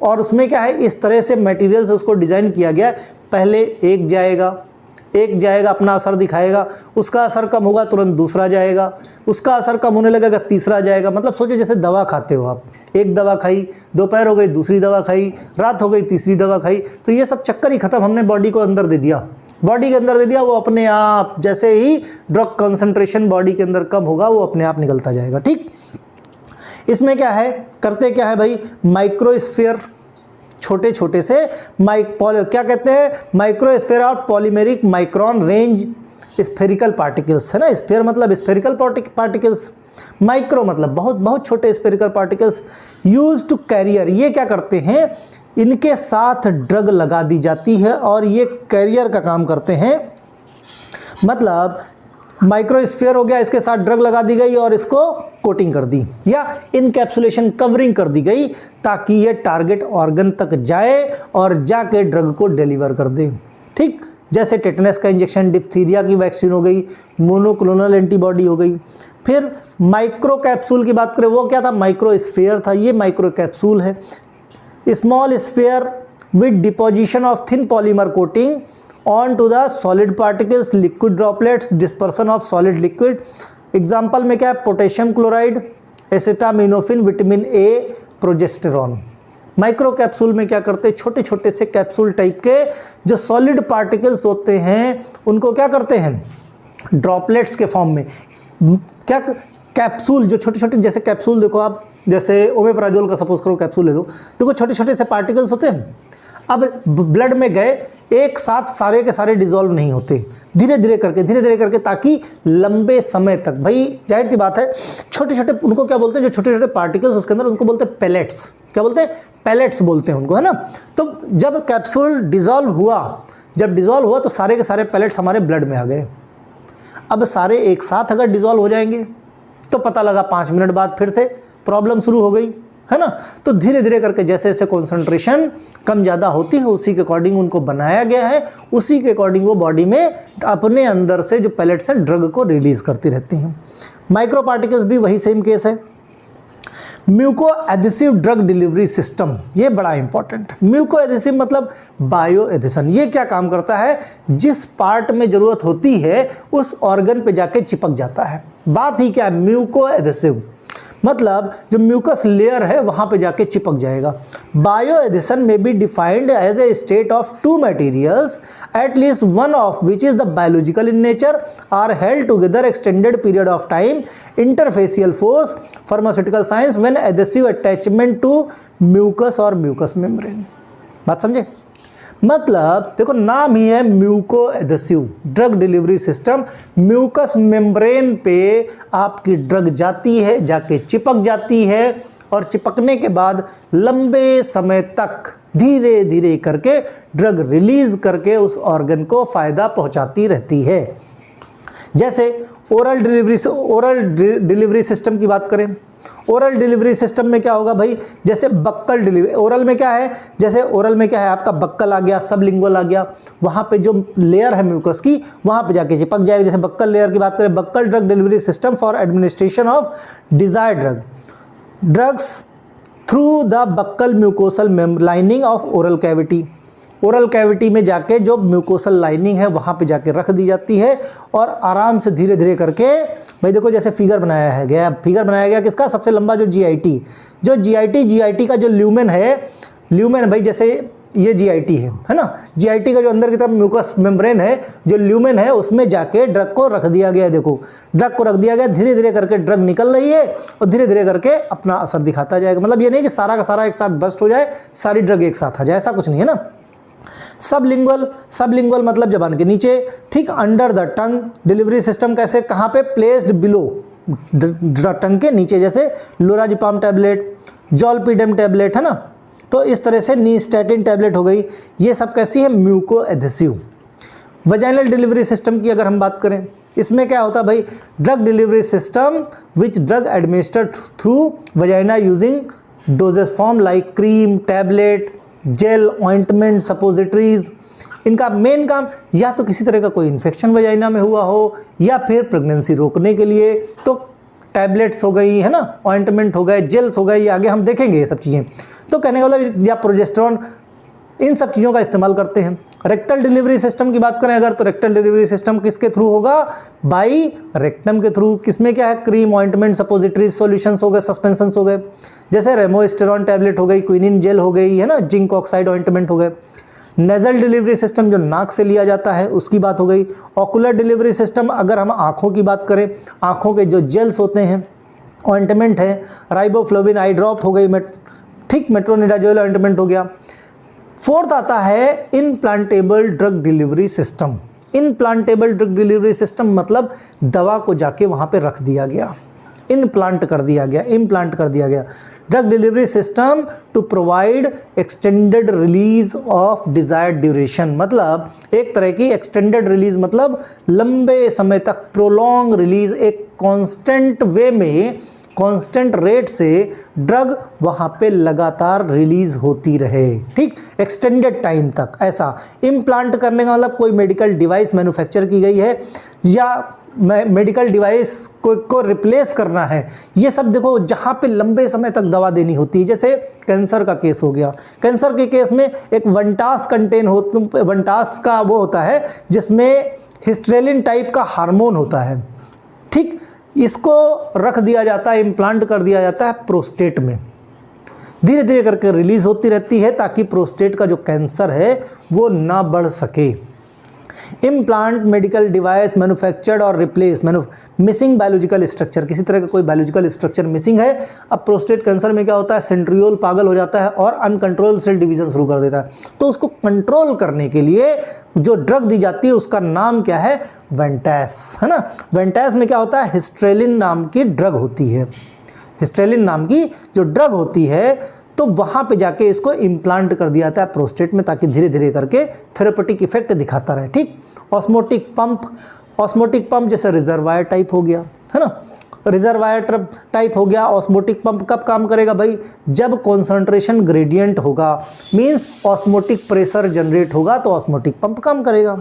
और उसमें क्या है, इस तरह से मटेरियल से उसको डिज़ाइन किया गया है। पहले एक जाएगा अपना असर दिखाएगा, उसका असर कम होगा तुरंत दूसरा जाएगा, उसका असर कम होने लगेगा तीसरा जाएगा। मतलब सोचो जैसे दवा खाते हो आप, एक दवा खाई, दोपहर हो गई दूसरी दवा खाई, रात हो गई तीसरी दवा खाई, तो ये सब चक्कर ही खत्म, हमने बॉडी को अंदर दे दिया, बॉडी के अंदर दे दिया, वो अपने आप जैसे ही ड्रग कंसंट्रेशन बॉडी के अंदर कम होगा वो अपने आप निकलता जाएगा, ठीक। इसमें क्या है, करते क्या है भाई, माइक्रोस्फीयर, छोटे छोटे से क्या कहते हैं, माइक्रोस्फीयर और polymeric micron range spherical particles, है ना। स्फीयर मतलब स्फेरिकल पार्टिकल्स, माइक्रो मतलब बहुत बहुत छोटे spherical particles use to carrier. ये क्या करते हैं, इनके साथ ड्रग लगा दी जाती है और ये कैरियर का काम करते हैं। मतलब माइक्रोस्फीयर हो गया, इसके साथ ड्रग लगा दी गई और इसको कोटिंग कर दी या इनकैप्सुलेशन कवरिंग कर दी गई ताकि ये टारगेट ऑर्गन तक जाए और जाके ड्रग को डिलीवर कर दे, ठीक। जैसे टेटनस का इंजेक्शन, डिप्थीरिया की वैक्सीन हो गई, मोनोक्लोनल एंटीबॉडी हो गई। फिर माइक्रो कैप्सूल की बात करें, वो क्या था, माइक्रोस्फीयर था, ये माइक्रो कैप्सूल है। Small sphere with deposition of thin polymer coating on to the solid particles, liquid droplets, dispersion of solid liquid। Example में क्या है, potassium chloride, acetaminophen, vitamin A, progesterone. Micro capsule में क्या करते हैं, छोटे छोटे से कैप्सूल टाइप के जो सॉलिड पार्टिकल्स होते हैं उनको क्या करते हैं, ड्रॉपलेट्स के फॉर्म में, क्या कैप्सूल जो छोटे छोटे, जैसे कैप्सूल देखो आप, जैसे ओमेप्राजोल का सपोज करो कैप्सूल ले लो, देखो छोटे छोटे से पार्टिकल्स होते हैं, अब ब्लड में गए एक साथ सारे के सारे डिजोल्व नहीं होते, धीरे धीरे करके ताकि लंबे समय तक, भाई जाहिर सी बात है छोटे छोटे, उनको क्या बोलते हैं, जो छोटे छोटे पार्टिकल्स उसके अंदर, उनको बोलते हैं पेलेट्स, क्या बोलते हैं, पेलेट्स बोलते हैं उनको, है ना। तो जब कैप्सूल डिजोल्व हुआ तो सारे के सारे पेलेट्स हमारे ब्लड में आ गए। अब सारे एक साथ अगर डिजोल्व हो जाएंगे तो पता लगा 5 मिनट बाद फिर से प्रॉब्लम शुरू हो गई, है ना। तो धीरे धीरे करके जैसे जैसे कॉन्सेंट्रेशन कम ज़्यादा होती है उसी के अकॉर्डिंग उनको बनाया गया है, उसी के अकॉर्डिंग वो बॉडी में अपने अंदर से जो पेलेट्स हैं ड्रग को रिलीज करती रहती हैं। माइक्रो पार्टिकल्स भी वही सेम केस है। Muco adhesive drug delivery system, ये बड़ा इंपॉर्टेंट है। म्यूको एडिसिव मतलब बायो एडिशन, ये क्या काम करता है, जिस पार्ट में ज़रूरत होती है उस ऑर्गन पे जाके चिपक जाता है। बात ही क्या है, म्यूको एडिसिव मतलब जो म्यूकस लेयर है वहां पे जाके चिपक जाएगा। बायो एडिशन में be defined as a state of two materials at least one of which is the biological in nature are held together extended period of time, interfacial force, pharmaceutical science when adhesive attachment to mucus और mucus membrane. बात समझे, मतलब देखो नाम ही है mucoadhesive drug delivery system. Mucus membrane पे आपकी ड्रग जाती है, जाके चिपक जाती है और चिपकने के बाद लंबे समय तक धीरे धीरे करके ड्रग रिलीज करके उस ऑर्गन को फायदा पहुंचाती रहती है। जैसे ओरल डिलीवरी सिस्टम की बात करें, ओरल डिलीवरी सिस्टम में क्या होगा भाई, जैसे बक्कल डिलीवरी, ओरल में क्या है, जैसे ओरल में क्या है आपका बक्कल आ गया, सबलिंगुअल आ गया, वहाँ पे जो लेयर है म्यूकस की वहाँ पे जाके चिपक जाएगा। जैसे बक्कल लेयर की बात करें, buccal drug delivery system for administration of desired drugs through the buccal mucosal lining of oral cavity. Oral cavity में जाके जो म्यूकोसल लाइनिंग है वहाँ पे जाके रख दी जाती है और आराम से धीरे धीरे करके, भाई देखो जैसे फिगर बनाया गया किसका, सबसे लंबा जो जीआईटी का जो ल्यूमेन है भाई, जैसे ये जीआईटी है ना, जीआईटी का जो अंदर की तरफ म्यूकस मेम्ब्रेन है, जो ल्यूमेन है उसमें जाके ड्रग को रख दिया गया। देखो ड्रग को रख दिया गया, धीरे धीरे करके ड्रग निकल रही है और धीरे धीरे करके अपना असर दिखाता जाएगा। मतलब ये नहीं कि सारा का सारा एक साथ बस्ट हो जाए, सारी ड्रग एक साथ आ जाए, ऐसा कुछ नहीं है ना। सबलिंगुअल मतलब जबान के नीचे, ठीक under the tongue delivery system कैसे, कहाँ पे, प्लेस्ड बिलो टंग के नीचे, जैसे लोराजिपाम टैबलेट, जॉलपीडेम टैबलेट, है ना। तो इस तरह से नीस्टैटिन टैबलेट हो गई, ये सब कैसी है, muco adhesive. Vaginal delivery system की अगर हम बात करें, इसमें क्या होता है भाई, drug delivery system which drug administered through vagina using doses form like cream, tablet, gel, ointment, suppositories. इनका मेन काम या तो किसी तरह का कोई इन्फेक्शन वजाइना में हुआ हो या फिर प्रेगनेंसी रोकने के लिए, तो टैबलेट्स हो गई, है ना, ऑइंटमेंट हो गए, जेल्स हो गए, ये आगे हम देखेंगे ये सब चीज़ें। तो कहने का मतलब, या प्रोजेस्टेरॉन, इन सब चीज़ों का इस्तेमाल करते हैं। रेक्टल डिलीवरी सिस्टम की बात करें अगर, तो रेक्टल डिलीवरी सिस्टम किसके थ्रू होगा, बाई रेक्टम के थ्रू। किसमें क्या है, क्रीम, ऑइंटमेंट, सपोजिटरीज, सॉल्यूशंस हो गए, सस्पेंशंस हो गए, जैसे रेमोस्टेरॉन टैबलेट हो गई, क्विनिन जेल हो गई, है ना, जिंक ऑक्साइड ऑइंटमेंट हो गए। नेजल डिलीवरी सिस्टम जो नाक से लिया जाता है उसकी बात हो गई। ऑकुलर डिलीवरी सिस्टम अगर हम आँखों की बात करें, आँखों के जो जेल्स होते हैं, ऑइंटमेंट है, राइबोफ्लोविन आई ड्रॉप हो गई, ठीक, मेट्रोनिडाजोल ऑइंटमेंट हो गया। फोर्थ आता है implantable drug delivery system. Implantable drug delivery system मतलब दवा को जाके वहाँ पे रख दिया गया, इम्प्लांट कर दिया गया। Drug delivery system to provide extended release of desired duration, मतलब एक तरह की एक्सटेंडेड रिलीज मतलब लंबे समय तक, प्रोलॉन्ग रिलीज, एक कांस्टेंट वे में, कांस्टेंट रेट से ड्रग वहाँ पे लगातार रिलीज होती रहे, ठीक, एक्सटेंडेड टाइम तक। ऐसा इम्प्लांट करने का मतलब कोई मेडिकल डिवाइस मैन्युफैक्चर की गई है या मेडिकल डिवाइस को रिप्लेस करना है, ये सब देखो जहाँ पे लंबे समय तक दवा देनी होती है। जैसे कैंसर का केस हो गया, कैंसर के केस में एक वनटास का वो होता है जिसमें हिस्ट्रेलिन टाइप का हार्मोन होता है, ठीक, इसको रख दिया जाता है, इम्प्लांट कर दिया जाता है प्रोस्टेट में। धीरे धीरे करके रिलीज होती रहती है ताकि प्रोस्टेट का जो कैंसर है वो ना बढ़ सके। इम्प्लांट मेडिकल डिवाइस मैन्युफैक्चर्ड और रिप्लेस मिसिंग बायोलॉजिकल स्ट्रक्चर, किसी तरह का कोई बायोलॉजिकल स्ट्रक्चर मिसिंग है। अब प्रोस्टेट कैंसर में क्या होता है, सेंट्रियोल पागल हो जाता है और अनकंट्रोल सेल डिवीजन शुरू कर देता है। तो उसको कंट्रोल करने के लिए जो ड्रग दी जाती है उसका नाम क्या है, वेंटैस, है ना। वेंटैस में क्या होता है, हिस्ट्रेलिन नाम की ड्रग होती है। हिस्ट्रेलिन नाम की जो ड्रग होती है तो वहाँ पे जाके इसको इम्प्लांट कर दिया जाता है प्रोस्टेट में ताकि धीरे धीरे करके थेरेपेटिक इफेक्ट दिखाता रहे। ठीक, ऑस्मोटिक पंप जैसे रिजर्वायर टाइप हो गया, है ना, रिजर्वायर टाइप हो गया। ऑस्मोटिक पंप कब काम करेगा भाई, जब कॉन्सेंट्रेशन ग्रेडियंट होगा, मीन्स ऑस्मोटिक प्रेशर जनरेट होगा तो ऑस्मोटिक पंप काम करेगा।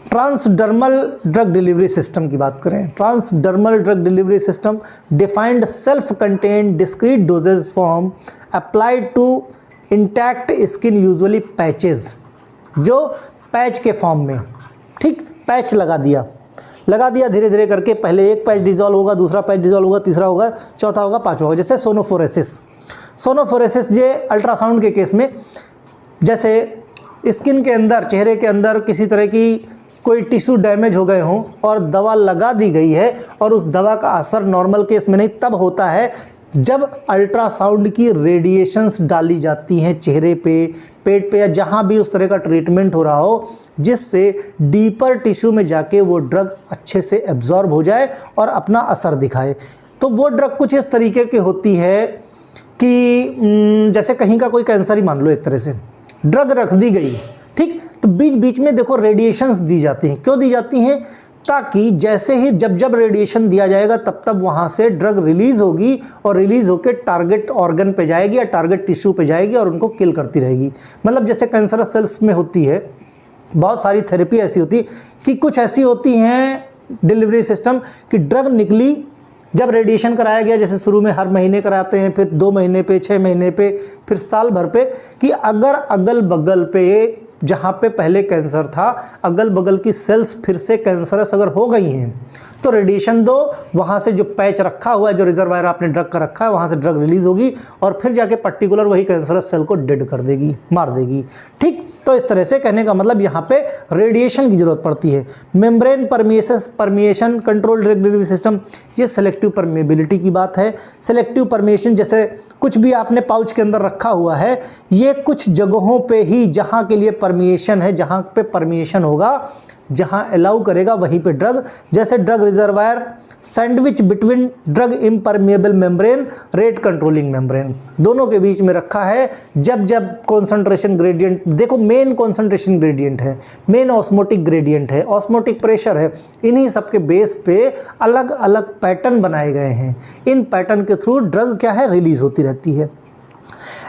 ट्रांसडर्मल ड्रग डिलीवरी सिस्टम की बात करें, transdermal drug delivery system defined self contained discrete dosage form applied to intact skin usually patches, जो पैच के फॉर्म में, ठीक, पैच लगा दिया धीरे धीरे करके। पहले एक पैच डिजॉल्व होगा, दूसरा पैच डिजॉल्व होगा, तीसरा होगा, चौथा होगा, पांचवा होगा। जैसे सोनोफोरेसिस ये अल्ट्रासाउंड के केस में, जैसे स्किन के अंदर, चेहरे के अंदर किसी तरह की कोई टिश्यू डैमेज हो गए हों और दवा लगा दी गई है और उस दवा का असर नॉर्मल केस में नहीं तब होता है जब अल्ट्रासाउंड की रेडिएशंस डाली जाती हैं चेहरे पे, पेट पे या जहाँ भी उस तरह का ट्रीटमेंट हो रहा हो, जिससे डीपर टिश्यू में जाके वो ड्रग अच्छे से एब्जॉर्ब हो जाए और अपना असर दिखाए। तो वो ड्रग कुछ इस तरीके की होती है कि जैसे कहीं का कोई कैंसर ही मान लो, एक तरह से ड्रग रख दी गई, ठीक, तो बीच बीच में देखो रेडिएशंस दी जाती हैं। क्यों दी जाती हैं, ताकि जैसे ही जब रेडिएशन दिया जाएगा तब वहाँ से ड्रग रिलीज होगी और रिलीज होकर टारगेट ऑर्गन पे जाएगी या टारगेट टिश्यू पे जाएगी और उनको किल करती रहेगी। मतलब जैसे कैंसरस सेल्स में होती है, बहुत सारी थेरेपी ऐसी होती कि कुछ ऐसी होती हैं डिलीवरी सिस्टम कि ड्रग निकली, जब रेडिएशन कराया गया, जैसे शुरू में हर महीने कराते हैं, फिर 2 महीने पे, 6 महीने पे, फिर साल भर पे, कि अगर अगल बगल पे जहाँ पे पहले कैंसर था अगल बगल की सेल्स फिर से कैंसरस अगर हो गई हैं तो रेडिएशन दो, वहाँ से जो पैच रखा हुआ है, जो रिजर्वायर आपने ड्रग का रखा है, वहाँ से ड्रग रिलीज होगी और फिर जाके पर्टिकुलर वही कैंसरस सेल को डेड कर देगी, मार देगी। ठीक, तो इस तरह से कहने का मतलब यहाँ पे रेडिएशन की जरूरत पड़ती है। Membrane permeation control drug delivery system, ये सेलेक्टिव परमिएबिलिटी की बात है। सेलेक्टिव परमिएशन जैसे कुछ भी आपने पाउच के अंदर रखा हुआ है, ये कुछ जगहों पे ही जहाँ के लिए परमिएशन है, जहाँ पे परमिएशन होगा, जहाँ अलाउ करेगा वहीं पे ड्रग, जैसे drug reservoir sandwich between drug impermeable membrane, rate controlling membrane, दोनों के बीच में रखा है। जब कॉन्सेंट्रेशन ग्रेडियंट, देखो मेन कॉन्सेंट्रेशन ग्रेडियंट है, मेन ऑस्मोटिक ग्रेडियंट है, ऑस्मोटिक प्रेशर है, इन्हीं सब के बेस पे अलग अलग पैटर्न बनाए गए हैं। इन पैटर्न के थ्रू ड्रग क्या है, रिलीज होती रहती है।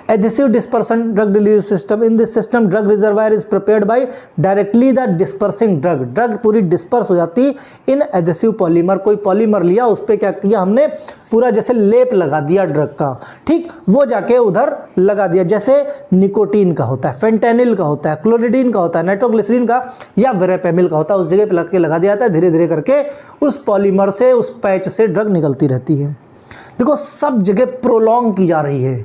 Adhesive dispersion drug delivery system. In this system, drug reservoir is prepared by directly the dispersing drug. Drug पूरी डिस्पर्स हो जाती इन एडेसिव पॉलीमर, कोई पॉलीमर लिया, उस पर क्या किया हमने, पूरा जैसे लेप लगा दिया ड्रग का, ठीक, वो जाके उधर लगा दिया। जैसे निकोटीन का होता है, फेंटेनिल का होता है, क्लोरिडीन का होता है, नाइट्रोग्लिसरीन का या वेरापेमिल का होता है, उस जगह पे लग के लगा दिया जाता है। धीरे धीरे करके उस पॉलीमर से, उस पैच से ड्रग निकलती रहती है। देखो सब जगह प्रोलॉन्ग की जा रही है,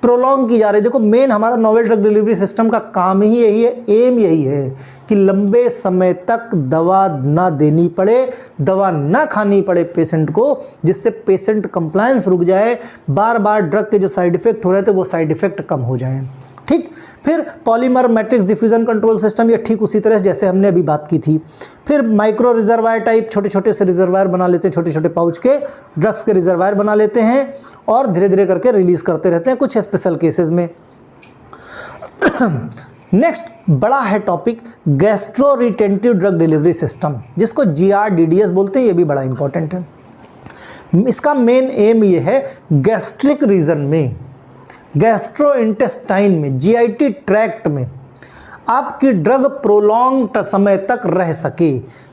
प्रोलॉन्ग की जा रही है। देखो मेन हमारा नोवेल ड्रग डिलीवरी सिस्टम का काम ही यही है, एम यही है कि लंबे समय तक दवा ना देनी पड़े, दवा ना खानी पड़े पेशेंट को, जिससे पेशेंट कंप्लायंस रुक जाए, बार बार ड्रग के जो साइड इफेक्ट हो रहे थे वो साइड इफेक्ट कम हो जाएं। ठीक, फिर polymer matrix diffusion control system, ये ठीक उसी तरह जैसे हमने अभी बात की थी। फिर माइक्रो रिजर्वायर टाइप, छोटे छोटे से रिजर्वायर बना लेते हैं, छोटे छोटे पाउच के ड्रग्स के रिजर्वायर बना लेते हैं और धीरे धीरे करके रिलीज करते रहते हैं कुछ स्पेशल केसेस में। नेक्स्ट बड़ा है topic gastro retentive drug delivery system, जिसको GRDDS बोलते हैं, ये भी बड़ा इंपॉर्टेंट है। इसका मेन एम ये है गैस्ट्रिक रीजन में, गैस्ट्रो इंटेस्टाइन में, GIT ट्रैक्ट में आपकी ड्रग प्रोलॉन्ग समय तक रह सके।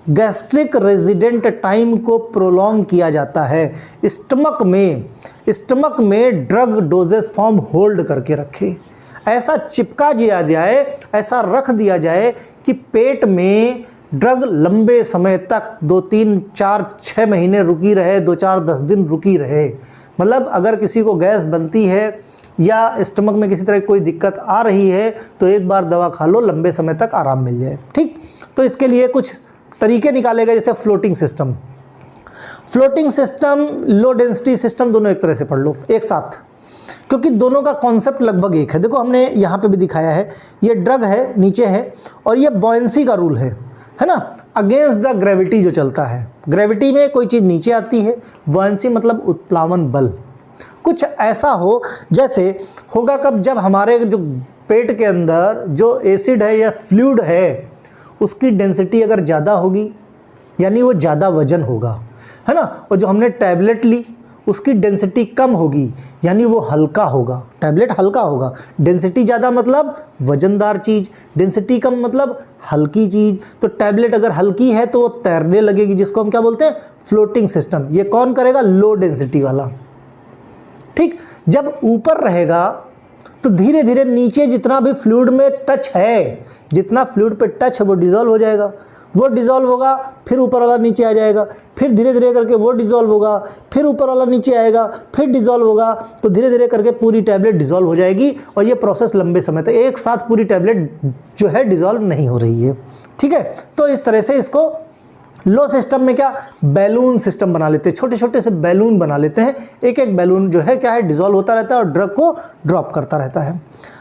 गैस्ट्रिक रेजिडेंट टाइम को प्रोलॉन्ग किया जाता है, स्टमक में ड्रग डोजेस फॉर्म होल्ड करके रखे, ऐसा चिपका दिया जाए, ऐसा रख दिया जाए कि पेट में ड्रग लंबे समय तक 2, 3, 4, 6 महीने रुकी रहे, 2, 4, 10 दिन रुकी रहे। मतलब अगर किसी को गैस बनती है या स्टमक में किसी तरह की कोई दिक्कत आ रही है तो एक बार दवा खा लो, लंबे समय तक आराम मिल जाए। ठीक, तो इसके लिए कुछ तरीके निकाले गए, जैसे floating system. Floating system, low density system, दोनों एक तरह से पढ़ लो एक साथ, क्योंकि दोनों का कॉन्सेप्ट लगभग एक है। देखो हमने यहाँ पे भी दिखाया है, ये ड्रग है, नीचे है, और ये बॉयंसी का रूल है ना, अगेंस्ट द ग्रेविटी जो चलता है। ग्रेविटी में कोई चीज़ नीचे आती है, बॉयंसी मतलब उत्प्लावन बल। कुछ ऐसा हो जैसे होगा कब, जब हमारे जो पेट के अंदर जो एसिड है या फ्लूइड है उसकी डेंसिटी अगर ज़्यादा होगी, यानी वो ज़्यादा वजन होगा, है ना, और जो हमने टैबलेट ली उसकी डेंसिटी कम होगी, यानी वो हल्का होगा, टैबलेट हल्का होगा। डेंसिटी ज़्यादा मतलब वजनदार चीज़, डेंसिटी कम मतलब हल्की चीज़। तो टैबलेट अगर हल्की है तो वो तैरने लगेगी, जिसको हम क्या बोलते हैं, फ्लोटिंग सिस्टम। ये कौन करेगा, लो डेंसिटी वाला। ठीक, जब ऊपर रहेगा तो धीरे धीरे नीचे जितना भी फ्लूइड में टच है, जितना फ्लूइड पे टच है वो डिज़ोल्व हो जाएगा, वो डिज़ोल्व होगा, फिर ऊपर वाला नीचे आ जाएगा, फिर धीरे धीरे करके वो डिज़ोल्व होगा, फिर ऊपर वाला नीचे आएगा, फिर डिज़ोल्व होगा, तो धीरे धीरे करके पूरी टैबलेट डिज़ोल्व हो जाएगी। और ये प्रोसेस लंबे समय तक, एक साथ पूरी टैबलेट जो है डिज़ोल्व नहीं हो रही है। ठीक है, तो इस तरह से इसको लो सिस्टम में क्या, बैलून सिस्टम बना लेते हैं, छोटे छोटे से बैलून बना लेते हैं, एक एक बैलून जो है क्या है, डिज़ोल्व होता रहता है और ड्रग को ड्रॉप करता रहता है।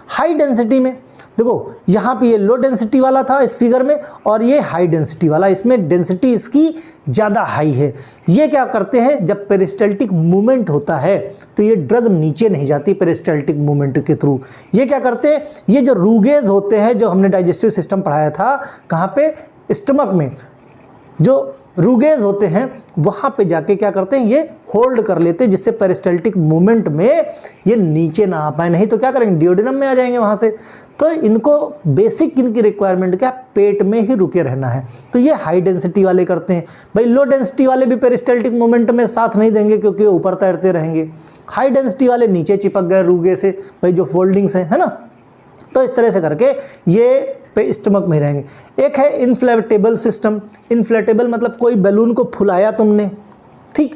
हाई डेंसिटी में देखो, यहाँ पे ये लो डेंसिटी वाला था इस फिगर में, और ये हाई डेंसिटी वाला, इसमें डेंसिटी इसकी ज़्यादा हाई है। ये क्या करते हैं, जब पेरिस्टाल्टिक मूवमेंट होता है तो ये ड्रग नीचे नहीं जाती पेरिस्टाल्टिक मूवमेंट के थ्रू। ये क्या करते हैं, ये जो रूगेज होते हैं, जो हमने डाइजेस्टिव सिस्टम पढ़ाया था, कहाँ पे, स्टमक में जो रूगेज होते हैं वहाँ पे जाके क्या करते हैं, ये होल्ड कर लेते हैं, जिससे पेरिस्टाल्टिक मूवमेंट में ये नीचे ना आ पाए, नहीं तो क्या करेंगे, डिओडिनम में आ जाएंगे वहाँ से। तो इनको बेसिक इनकी रिक्वायरमेंट क्या, पेट में ही रुके रहना है। तो ये हाई डेंसिटी वाले करते हैं। भाई लो डेंसिटी वाले भी पेरिस्टाल्टिक मूवमेंट में साथ नहीं देंगे, क्योंकि ऊपर तैरते रहेंगे। हाई डेंसिटी वाले नीचे चिपक गए रूगे से, भाई जो फोल्डिंग्स है ना। तो इस तरह से करके ये पे स्टमक में रहेंगे। एक है इन्फ्लेटेबल सिस्टम। इन्फ्लेटेबल मतलब कोई बैलून को फुलाया तुमने, ठीक,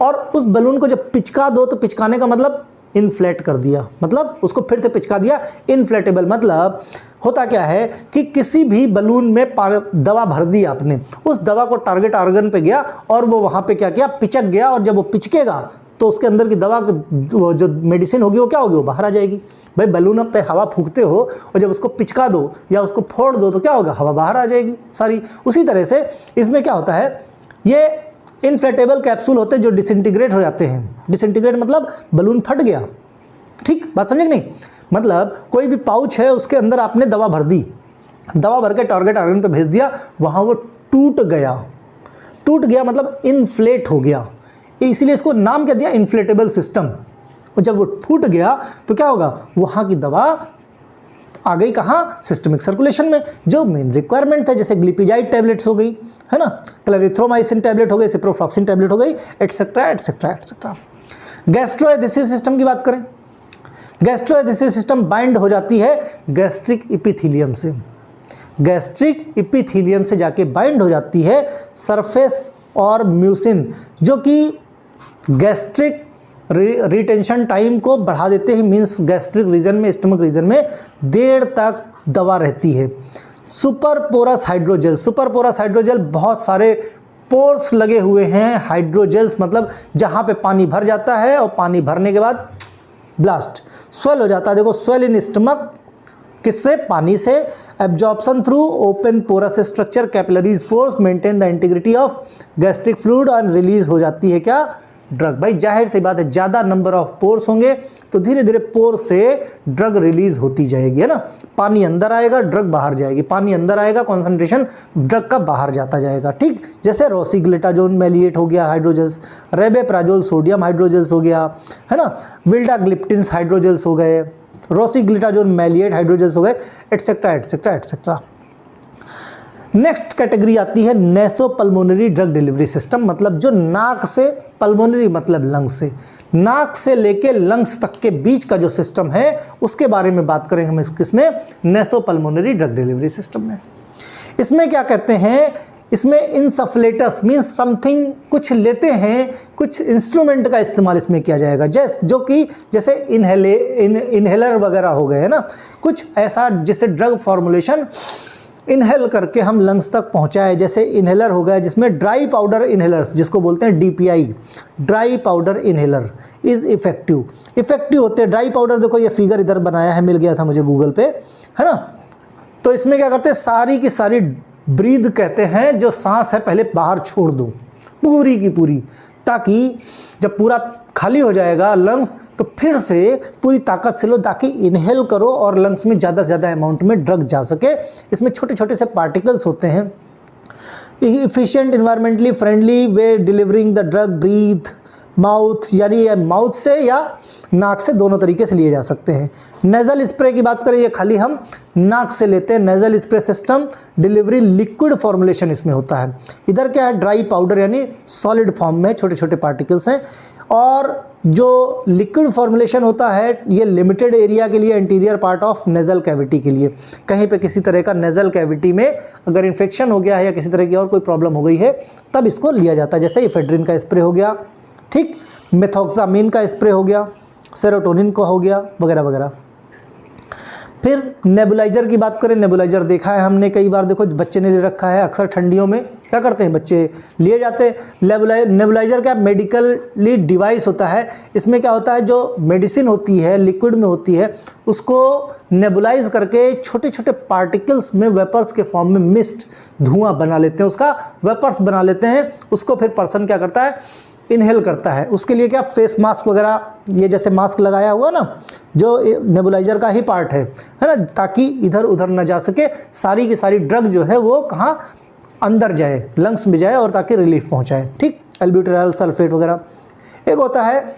और उस बैलून को जब पिचका दो, तो पिचकाने का मतलब इन्फ्लेट कर दिया, मतलब उसको फिर से पिचका दिया। इन्फ्लेटेबल मतलब होता क्या है कि किसी भी बैलून में दवा भर दी आपने, उस दवा को टारगेट ऑर्गन पे गया और वो वहाँ पे क्या किया, पिचक गया, और जब वो पिचकेगा तो उसके अंदर की दवा जो मेडिसिन होगी वो क्या होगी, वो बाहर आ जाएगी। भाई बैलून पे हवा फूंकते हो और जब उसको पिचका दो या उसको फोड़ दो तो क्या होगा, हवा बाहर आ जाएगी सारी। उसी तरह से इसमें क्या होता है, ये इन्फ्लेटेबल कैप्सूल होते हैं जो डिसइंटीग्रेट हो जाते हैं। डिसइंटीग्रेट मतलब बैलून फट गया, ठीक, बात समझे कि नहीं। मतलब कोई भी पाउच है, उसके अंदर आपने दवा भर दी, दवा भर के टारगेट ऑर्गन पे भेज दिया, वहाँ वो टूट गया। टूट गया मतलब इन्फ्लेट हो गया, इसीलिए इसको नाम क्या दिया, इन्फ्लेटेबल सिस्टम। और जब वो फूट गया तो क्या होगा, वहाँ की दवा आ गई कहाँ, सिस्टमिक सर्कुलेशन में, जो मेन रिक्वायरमेंट है। जैसे ग्लिपिजाइड टैबलेट्स हो गई, है ना, क्लैरिथ्रोमाइसिन टैबलेट हो गई, सिप्रोफ्लॉक्सिन टैबलेट हो गई, एटसेट्रा एटसेट्रा एटसेट्रा। गैस्ट्रोएडिसिव सिस्टम की बात करें, गैस्ट्रोएडिसिव सिस्टम बाइंड हो जाती है गैस्ट्रिक इपिथीलियम से। गैस्ट्रिक इपिथीलियम से जाके बाइंड हो जाती है सरफेस और म्यूसिन, जो कि गैस्ट्रिक रिटेंशन टाइम को बढ़ा देते हैं। मीन्स गैस्ट्रिक रीजन में, स्टमक रीजन में देर तक दवा रहती है। Super porous hydrogel, super porous hydrogel, बहुत सारे पोर्स लगे हुए हैं। हाइड्रोजेल्स मतलब जहाँ पे पानी भर जाता है और पानी भरने के बाद ब्लास्ट, स्वेल हो जाता है। देखो, स्वेल इन स्टमक, किससे, पानी से। Absorption through open porous structure, capillaries force maintain the integrity of gastric fluid, और रिलीज हो जाती है क्या, ड्रग। भाई जाहिर सी बात है, ज़्यादा नंबर ऑफ पोर्स होंगे तो धीरे धीरे पोर से ड्रग रिलीज होती जाएगी, है ना। पानी अंदर आएगा, ड्रग बाहर जाएगी, पानी अंदर आएगा, कॉन्सेंट्रेशन ड्रग का बाहर जाता जाएगा, ठीक। जैसे रोसिग्लिटाजोन मैलिएट हो गया हाइड्रोजेल्स, रेबेप्राजोल सोडियम हाइड्रोजेल्स हो गया, है ना, विल्डाग्लिप्टिन्स हाइड्रोजेल्स हो गए, रोसिग्लिटाजोन मैलिएट हाइड्रोजेल्स हो गए, etcetera etcetera etcetera. Next category आती है नेसोपल्मोनरी ड्रग डिलीवरी सिस्टम, मतलब जो नाक से, पल्मोनरी मतलब लंग्स से, नाक से लेके लंग्स तक के बीच का जो सिस्टम है उसके बारे में बात करें हम किसमें, नेसोपल्मोनरी ड्रग डिलीवरी सिस्टम में। इसमें क्या कहते हैं इसमें इंसफ्लेटस मीन्स समथिंग, कुछ लेते हैं, कुछ इंस्ट्रूमेंट का इस्तेमाल इसमें किया जाएगा, जो कि जैसे इनहेलर वगैरह हो गए है ना, कुछ ऐसा जिससे ड्रग फॉर्मुलेशन इनहेल करके हम लंग्स तक पहुंचाए। जैसे इनहेलर हो गया जिसमें ड्राई पाउडर इनहेलर्स, जिसको बोलते हैं DPI, dry powder inhaler is effective होते हैं। ड्राई पाउडर देखो ये फिगर इधर बनाया है, मिल गया था मुझे गूगल पे, है ना। तो इसमें क्या करते हैं, सारी की सारी ब्रीद कहते हैं, जो सांस है पहले बाहर छोड़ दो पूरी की पूरी, ताकि जब पूरा खाली हो जाएगा लंग्स तो फिर से पूरी ताकत से लो, ताकि इनहेल करो और लंग्स में ज़्यादा से ज़्यादा अमाउंट में ड्रग जा सके। इसमें छोटे छोटे से पार्टिकल्स होते हैं। Efficient, environmentally friendly way delivering the drug, breath mouth, यानी ये माउथ से या नाक से, दोनों तरीके से लिए जा सकते हैं। नेज़ल स्प्रे की बात करें, ये खाली हम नाक से लेते हैं। Nasal spray system delivery liquid formulation इसमें होता है। इधर क्या है, ड्राई पाउडर यानी सॉलिड फॉर्म में छोटे छोटे पार्टिकल्स हैं। और जो लिक्विड फॉर्मुलेशन होता है ये लिमिटेड एरिया के लिए, interior part of nasal cavity के लिए। कहीं पे किसी तरह का नेज़ल कैविटी में अगर इन्फेक्शन हो गया है या किसी तरह की और कोई प्रॉब्लम हो गई है तब इसको लिया जाता है। जैसे इफेड्रिन का स्प्रे हो गया, ठीक, मेथॉक्सामिन का स्प्रे हो गया, सेरोटोनिन का हो गया, वगैरह वगैरह। फिर नेबुलाइजर की बात करें, नेबुलाइजर देखा है हमने कई बार, देखो बच्चे ने ले रखा है, अक्सर ठंडियों में क्या करते हैं बच्चे, लिए जाते हैं। नेबुलाइजर क्या मेडिकली डिवाइस होता है। इसमें क्या होता है, जो मेडिसिन होती है लिक्विड में होती है उसको नेबुलाइज करके छोटे छोटे पार्टिकल्स में वेपर्स के फॉर्म में मिस्ट, धुआं बना लेते हैं, उसका वेपर्स बना लेते हैं। उसको फिर पर्सन क्या करता है, इनहेल करता है। उसके लिए क्या, फेस मास्क वगैरह, ये जैसे मास्क लगाया हुआ ना, जो नेबुलाइजर का ही पार्ट है ना, ताकि इधर उधर ना जा सके, सारी की सारी ड्रग जो है वो कहाँ अंदर जाए, लंग्स में जाए और ताकि रिलीफ पहुंचाए, ठीक। एल्ब्यूटेराल सल्फेट वगैरह। एक होता है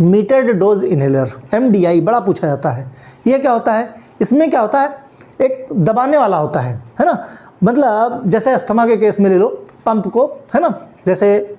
मीटर्ड डोज इनहेलर, MDI, बड़ा पूछा जाता है। ये क्या होता है, इसमें क्या होता है, एक दबाने वाला होता है ना। मतलब जैसे अस्थमा के केस में ले लो पंप को, है ना, जैसे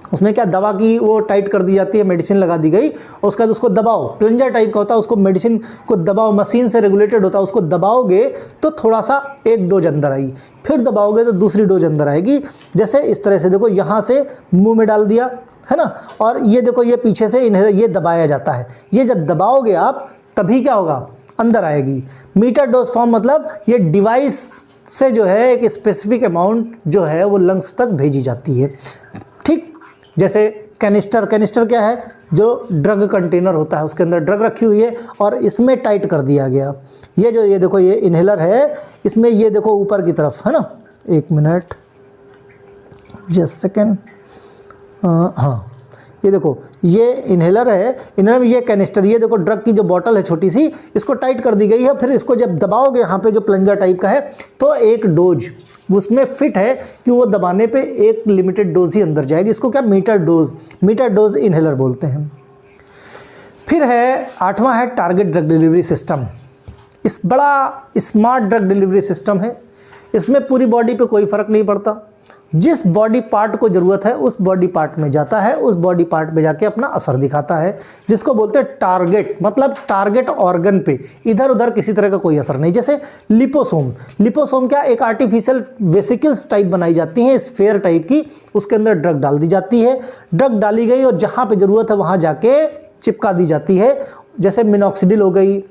उसमें क्या दवा की वो टाइट कर दी जाती है, मेडिसिन लगा दी गई और उसके बाद उसको दबाओ, प्लंजर टाइप का होता है, उसको मेडिसिन को दबाओ, मशीन से रेगुलेटेड होता है, उसको दबाओगे तो थोड़ा सा एक डोज अंदर आई, फिर दबाओगे तो दूसरी डोज अंदर आएगी। जैसे इस तरह से देखो, यहाँ से मुंह में डाल दिया, है ना, और ये देखो ये पीछे से इन्हें ये दबाया जाता है। ये जब दबाओगे आप तभी क्या होगा, अंदर आएगी। मीटर डोज फॉर्म मतलब ये डिवाइस से जो है एक स्पेसिफिक अमाउंट जो है वो लंग्स तक भेजी जाती है, ठीक। जैसे कैनिस्टर क्या है, जो ड्रग कंटेनर होता है, उसके अंदर ड्रग रखी हुई है और इसमें टाइट कर दिया गया। ये देखो ये इनहेलर है, इसमें ये देखो ऊपर की तरफ, है ना, एक मिनट जस्ट सेकेंड, हाँ ये देखो ये इनहेलर है, इनहेलर में ये कैनिस्टर, ये देखो ड्रग की जो बॉटल है छोटी सी, इसको टाइट कर दी गई है। फिर इसको जब दबाओगे यहाँ पे जो प्लंजर टाइप का है तो एक डोज उसमें फिट है कि वो दबाने पे एक लिमिटेड डोज ही अंदर जाएगी। इसको क्या मीटर डोज इनहेलर बोलते हैं। फिर है 8वां है टारगेट ड्रग डिलीवरी सिस्टम। इस बड़ा स्मार्ट ड्रग डिलीवरी सिस्टम है। इसमें पूरी बॉडी पे कोई फ़र्क नहीं पड़ता, जिस बॉडी पार्ट को ज़रूरत है उस बॉडी पार्ट में जाता है, उस बॉडी पार्ट में जाके अपना असर दिखाता है, जिसको बोलते हैं टारगेट, मतलब टारगेट ऑर्गन पे इधर उधर किसी तरह का कोई असर नहीं। जैसे लिपोसोम क्या, एक आर्टिफिशियल वेसिकल्स टाइप बनाई जाती हैं, स्फेयर टाइप की, उसके अंदर ड्रग डाल दी जाती है। ड्रग डाली गई और जहाँ पे ज़रूरत है वहाँ जाके चिपका दी जाती है। जैसे मिनॉक्सिडिल हो गई,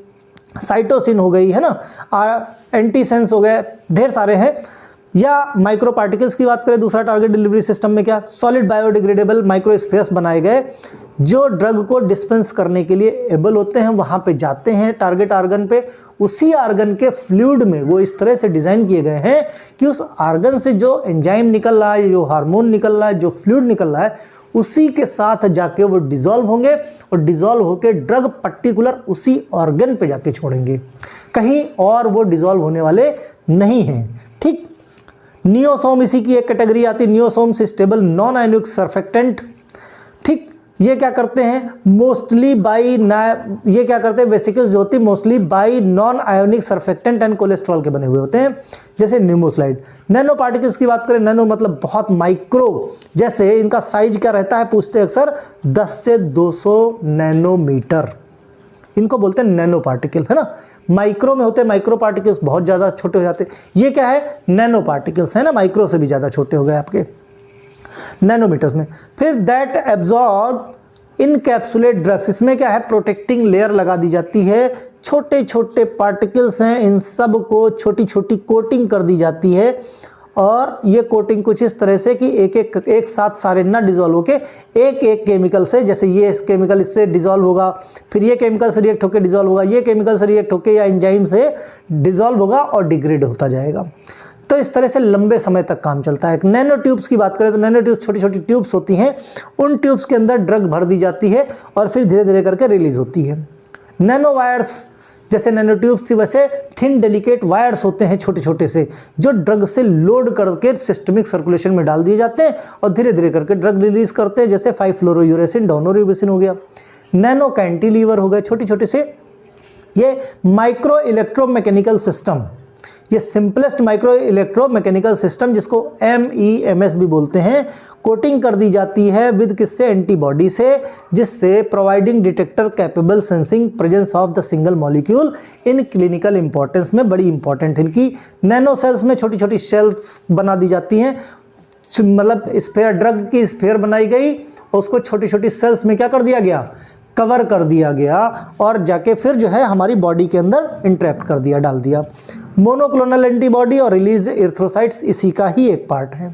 साइटोसिन हो गई, है ना, एंटीसेंस हो गए, ढेर सारे हैं। या माइक्रो पार्टिकल्स की बात करें, दूसरा टारगेट डिलीवरी सिस्टम में क्या, सॉलिड बायोडिग्रेडेबल माइक्रोस्पेस बनाए गए जो ड्रग को डिस्पेंस करने के लिए एबल होते हैं, वहाँ पे जाते हैं टारगेट आर्गन पे। उसी आर्गन के फ्लूइड में वो इस तरह से डिज़ाइन किए गए हैं कि उस आर्गन से जो एंजाइम निकल रहा है, जो हार्मोन निकल रहा है, जो फ्लूइड निकल रहा है, उसी के साथ जाके वो डिज़ोल्व होंगे और डिज़ोल्व होकर ड्रग पर्टिकुलर उसी ऑर्गन पे जाके छोड़ेंगे, कहीं और वो डिज़ोल्व होने वाले नहीं हैं, ठीक। नियोसोम इसी की एक कैटेगरी आती है, नियोसोम्स स्टेबल नॉन आयोनिक सरफेक्टेंट, ठीक। ये क्या करते हैं, मोस्टली ये क्या करते हैं, वेसिकल्स जो होती है mostly by non ionic surfactant and cholesterol के बने हुए होते हैं, जैसे न्यूमोस्लाइड। नैनो पार्टिकल्स की बात करें, नैनो मतलब बहुत माइक्रो, जैसे इनका साइज क्या रहता है, पूछते हैं अक्सर 10 से 200 नैनोमीटर, इनको बोलते हैं नैनो पार्टिकल, है ना। माइक्रो में होते हैं माइक्रो पार्टिकल्स, बहुत ज़्यादा छोटे हो जाते हैं। ये क्या है, नैनो पार्टिकल्स है ना, माइक्रो से भी ज़्यादा छोटे हो गए आपके नैनोमीटर्स में। फिर दैट एब्जॉर्ब इनकैप्सुलेट ड्रग्स, इसमें क्या है, प्रोटेक्टिंग लेयर लगा दी जाती है, छोटे छोटे पार्टिकल्स हैं, इन सब को छोटी छोटी कोटिंग कर दी जाती है। और ये कोटिंग कुछ इस तरह से कि एक साथ सारे ना डिजोल्व होके एक एक केमिकल से, जैसे ये इस केमिकल इससे डिजोल्व होगा, फिर ये केमिकल से रिएक्ट होकर डिजोल्व होगा, ये केमिकल से रिएक्ट होकर या एंजाइम से डिजोल्व होगा और डिग्रेड होता जाएगा। तो इस तरह से लंबे समय तक काम चलता है। नैनो ट्यूब्स की बात करें तो नैनो ट्यूब्स छोटी छोटी ट्यूब्स होती हैं, उन ट्यूब्स के अंदर ड्रग भर दी जाती है और फिर धीरे धीरे करके रिलीज होती है। नैनो वायर्स, जैसे नैनो ट्यूब्स थी वैसे थिन डेलिकेट वायर्स होते हैं छोटे छोटे से, जो ड्रग से लोड करके सिस्टमिक सर्कुलेशन में डाल दिए जाते हैं और धीरे धीरे करके ड्रग रिलीज करते हैं, जैसे 5-फ्लोरोयूरेसिन डोनोरियोबेसिन हो गया। नैनो कैंटिलीवर हो गए छोटे छोटे से। ये माइक्रो इलेक्ट्रोमैकेनिकल सिस्टम, ये सिंपलेस्ट माइक्रो इलेक्ट्रोमैकेनिकल सिस्टम, जिसको MEMS भी बोलते हैं, कोटिंग कर दी जाती है विद किससे, एंटीबॉडी से, जिससे providing detector capable sensing presence of the single molecule in clinical importance में बड़ी इंपॉर्टेंट है। इनकी नैनो सेल्स में छोटी छोटी सेल्स बना दी जाती हैं, मतलब स्फेयर, ड्रग की स्फेयर बनाई गई और उसको छोटी छोटी सेल्स में क्या कर दिया गया, कवर कर दिया गया और जाके फिर जो है हमारी बॉडी के अंदर इंट्रैप्ट कर दिया, डाल दिया। मोनोक्लोनल एंटीबॉडी और रिलीज्ड एरिथ्रोसाइट्स इसी का ही एक पार्ट है।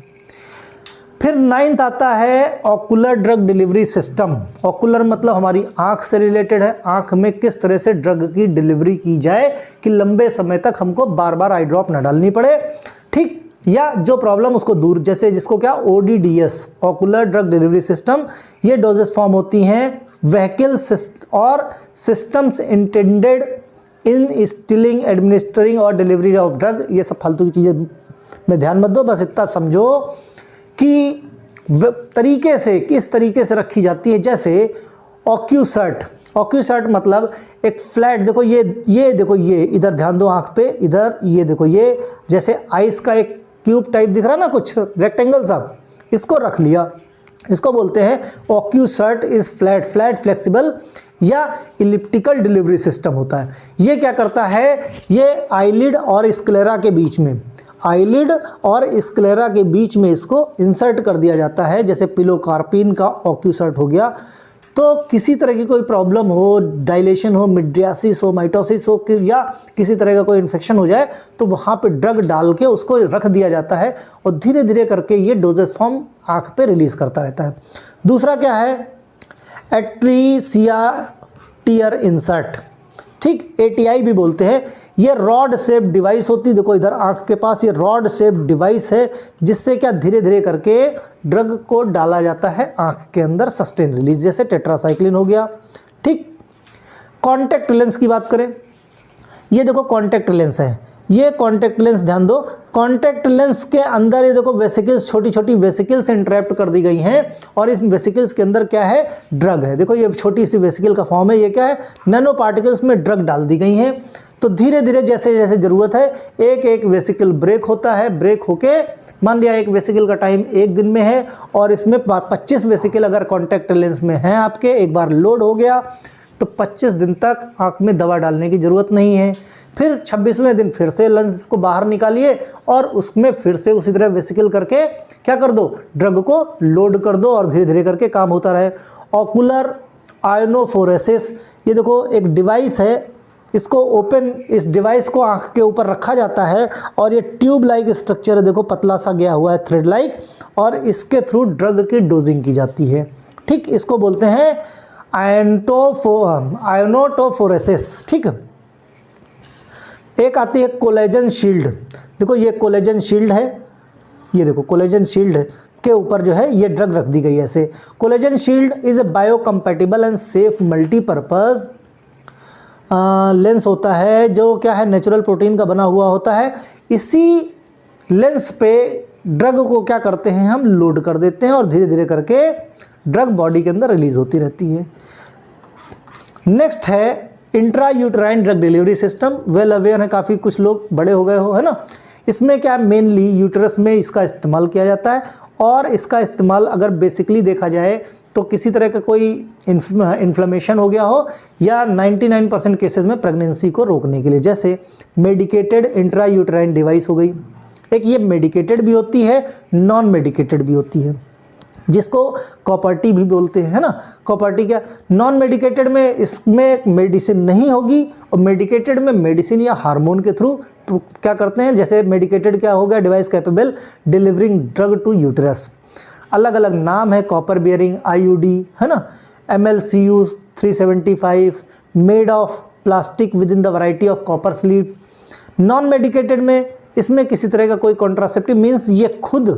फिर 9th आता है ocular drug delivery system. Ocular मतलब हमारी आंख से रिलेटेड है, आंख में किस तरह से ड्रग की डिलीवरी की जाए कि लंबे समय तक हमको बार बार आई ड्रॉप ना डालनी पड़े, ठीक, या जो प्रॉब्लम उसको दूर, जैसे जिसको क्या, ODDS ocular drug delivery system. ये डोजेस फॉर्म होती हैं व्हीकल्स और सिस्टम्स इंटेंडेड इन स्टीलिंग, एडमिनिस्ट्रिंग और डिलीवरी ऑफ ड्रग। ये सब फालतू की चीज़ें में ध्यान मत दो, बस इतना समझो कि तरीके से किस तरीके से रखी जाती है। जैसे ऑक्यूसर्ट, ऑक्यूसर्ट मतलब एक फ्लैट, देखो ये देखो, ये इधर ध्यान दो आँख पे, इधर ये देखो, ये जैसे आइस का एक क्यूब टाइप दिख रहा है ना, कुछ रेक्टेंगल सा, इसको रख लिया, इसको बोलते हैं ऑक्यूसर्ट इज फ्लैट, फ्लेक्सिबल या इलिप्टिकल डिलीवरी सिस्टम होता है। ये क्या करता है, ये आईलिड और स्क्लेरा के बीच में, आईलिड और स्क्लेरा के बीच में इसको इंसर्ट कर दिया जाता है, जैसे पिलोकार्पिन का ऑक्यूसर्ट हो गया। तो किसी तरह की कोई प्रॉब्लम हो, डायलेशन हो, मिड्रियासिस हो, माइटोसिस हो, या किसी तरह का कोई इन्फेक्शन हो जाए तो वहाँ पे ड्रग डाल के उसको रख दिया जाता है और धीरे धीरे करके ये डोजेस फॉर्म आँख पे रिलीज़ करता रहता है। दूसरा क्या है, एट्रीसिया टीयर इंसर्ट, ठीक, ATI भी बोलते हैं। ये रॉड शेप डिवाइस होती है, देखो इधर आँख के पास ये रॉड शेप डिवाइस है, जिससे क्या धीरे धीरे करके ड्रग को डाला जाता है आँख के अंदर, सस्टेन रिलीज, जैसे टेट्रासाइक्लिन हो गया, ठीक। कॉन्टैक्ट लेंस की बात करें, ये देखो कॉन्टैक्ट लेंस है, ये कॉन्टैक्ट लेंस ध्यान दो, कॉन्टैक्ट लेंस के अंदर ये देखो वेसिकल्स, छोटी छोटी वेसिकल्स इंट्रैप्ट कर दी गई हैं और इस वेसिकल्स के अंदर क्या है, ड्रग है। देखो ये छोटी सी वेसिकल का फॉर्म है, ये क्या है, नैनो पार्टिकल्स में ड्रग डाल दी गई हैं। तो धीरे धीरे जैसे जैसे ज़रूरत है एक एक वेसिकल ब्रेक होता है, ब्रेक होके मान लिया एक वेसिकल का टाइम 1 दिन में है और इसमें 25 वेसिकल अगर कॉन्टैक्ट लेंस में हैं आपके, एक बार लोड हो गया तो 25 दिन तक आँख में दवा डालने की ज़रूरत नहीं है। फिर 26वें दिन फिर से लेंस को बाहर निकालिए और उसमें फिर से उसी तरह वेसिकल करके क्या कर दो, ड्रग को लोड कर दो और धीरे धीरे करके काम होता रहे। ऑकुलर आयनोफोरेसिस, ये देखो एक डिवाइस है, इसको ओपन, इस डिवाइस को आँख के ऊपर रखा जाता है और ये ट्यूब लाइक स्ट्रक्चर है, देखो पतला सा गया हुआ है, थ्रेड लाइक, और इसके थ्रू ड्रग की डोजिंग की जाती है, ठीक। इसको बोलते हैं आयनोटोफोरेसिस, ठीक। एक आती है कोलेजन शील्ड, देखो ये कोलेजन शील्ड है, ये देखो कोलेजन शील्ड के ऊपर जो है ये ड्रग रख दी गई है ऐसे। Collagen shield is a biocompatible and safe multipurpose lens होता है, जो क्या है, नेचुरल प्रोटीन का बना हुआ होता है। इसी लेंस पे ड्रग को क्या करते हैं, हम लोड कर देते हैं और धीरे धीरे करके ड्रग बॉडी के अंदर रिलीज होती रहती है। नेक्स्ट है intra uterine drug delivery system, well aware है काफ़ी कुछ लोग, बड़े हो गए हो, है ना। इसमें क्या मेनली यूट्रस में इसका इस्तेमाल किया जाता है और इसका इस्तेमाल अगर बेसिकली देखा जाए तो किसी तरह का कोई इन्फ्लेमेशन हो गया हो, या 99% केसेस में प्रेगनेंसी को रोकने के लिए। जैसे मेडिकेटेड इंट्रा यूटेराइन डिवाइस हो गई, एक ये मेडिकेटेड भी होती है, नॉन मेडिकेटेड भी होती है, जिसको कॉपर्टी भी बोलते हैं, है ना। कॉपर्टी क्या, नॉन मेडिकेटेड में इसमें मेडिसिन नहीं होगी, और मेडिकेटेड में मेडिसिन या हार्मोन के थ्रू क्या करते हैं। जैसे मेडिकेटेड क्या हो गया, device capable delivering drug to uterus. अलग अलग नाम है, कॉपर बियरिंग आईयूडी, है ना, MLCU 375, made of plastic with in the variety of copper sleeve. Non medicated में इसमें किसी तरह का कोई कॉन्ट्रासेप्टिव, मीन्स ये खुद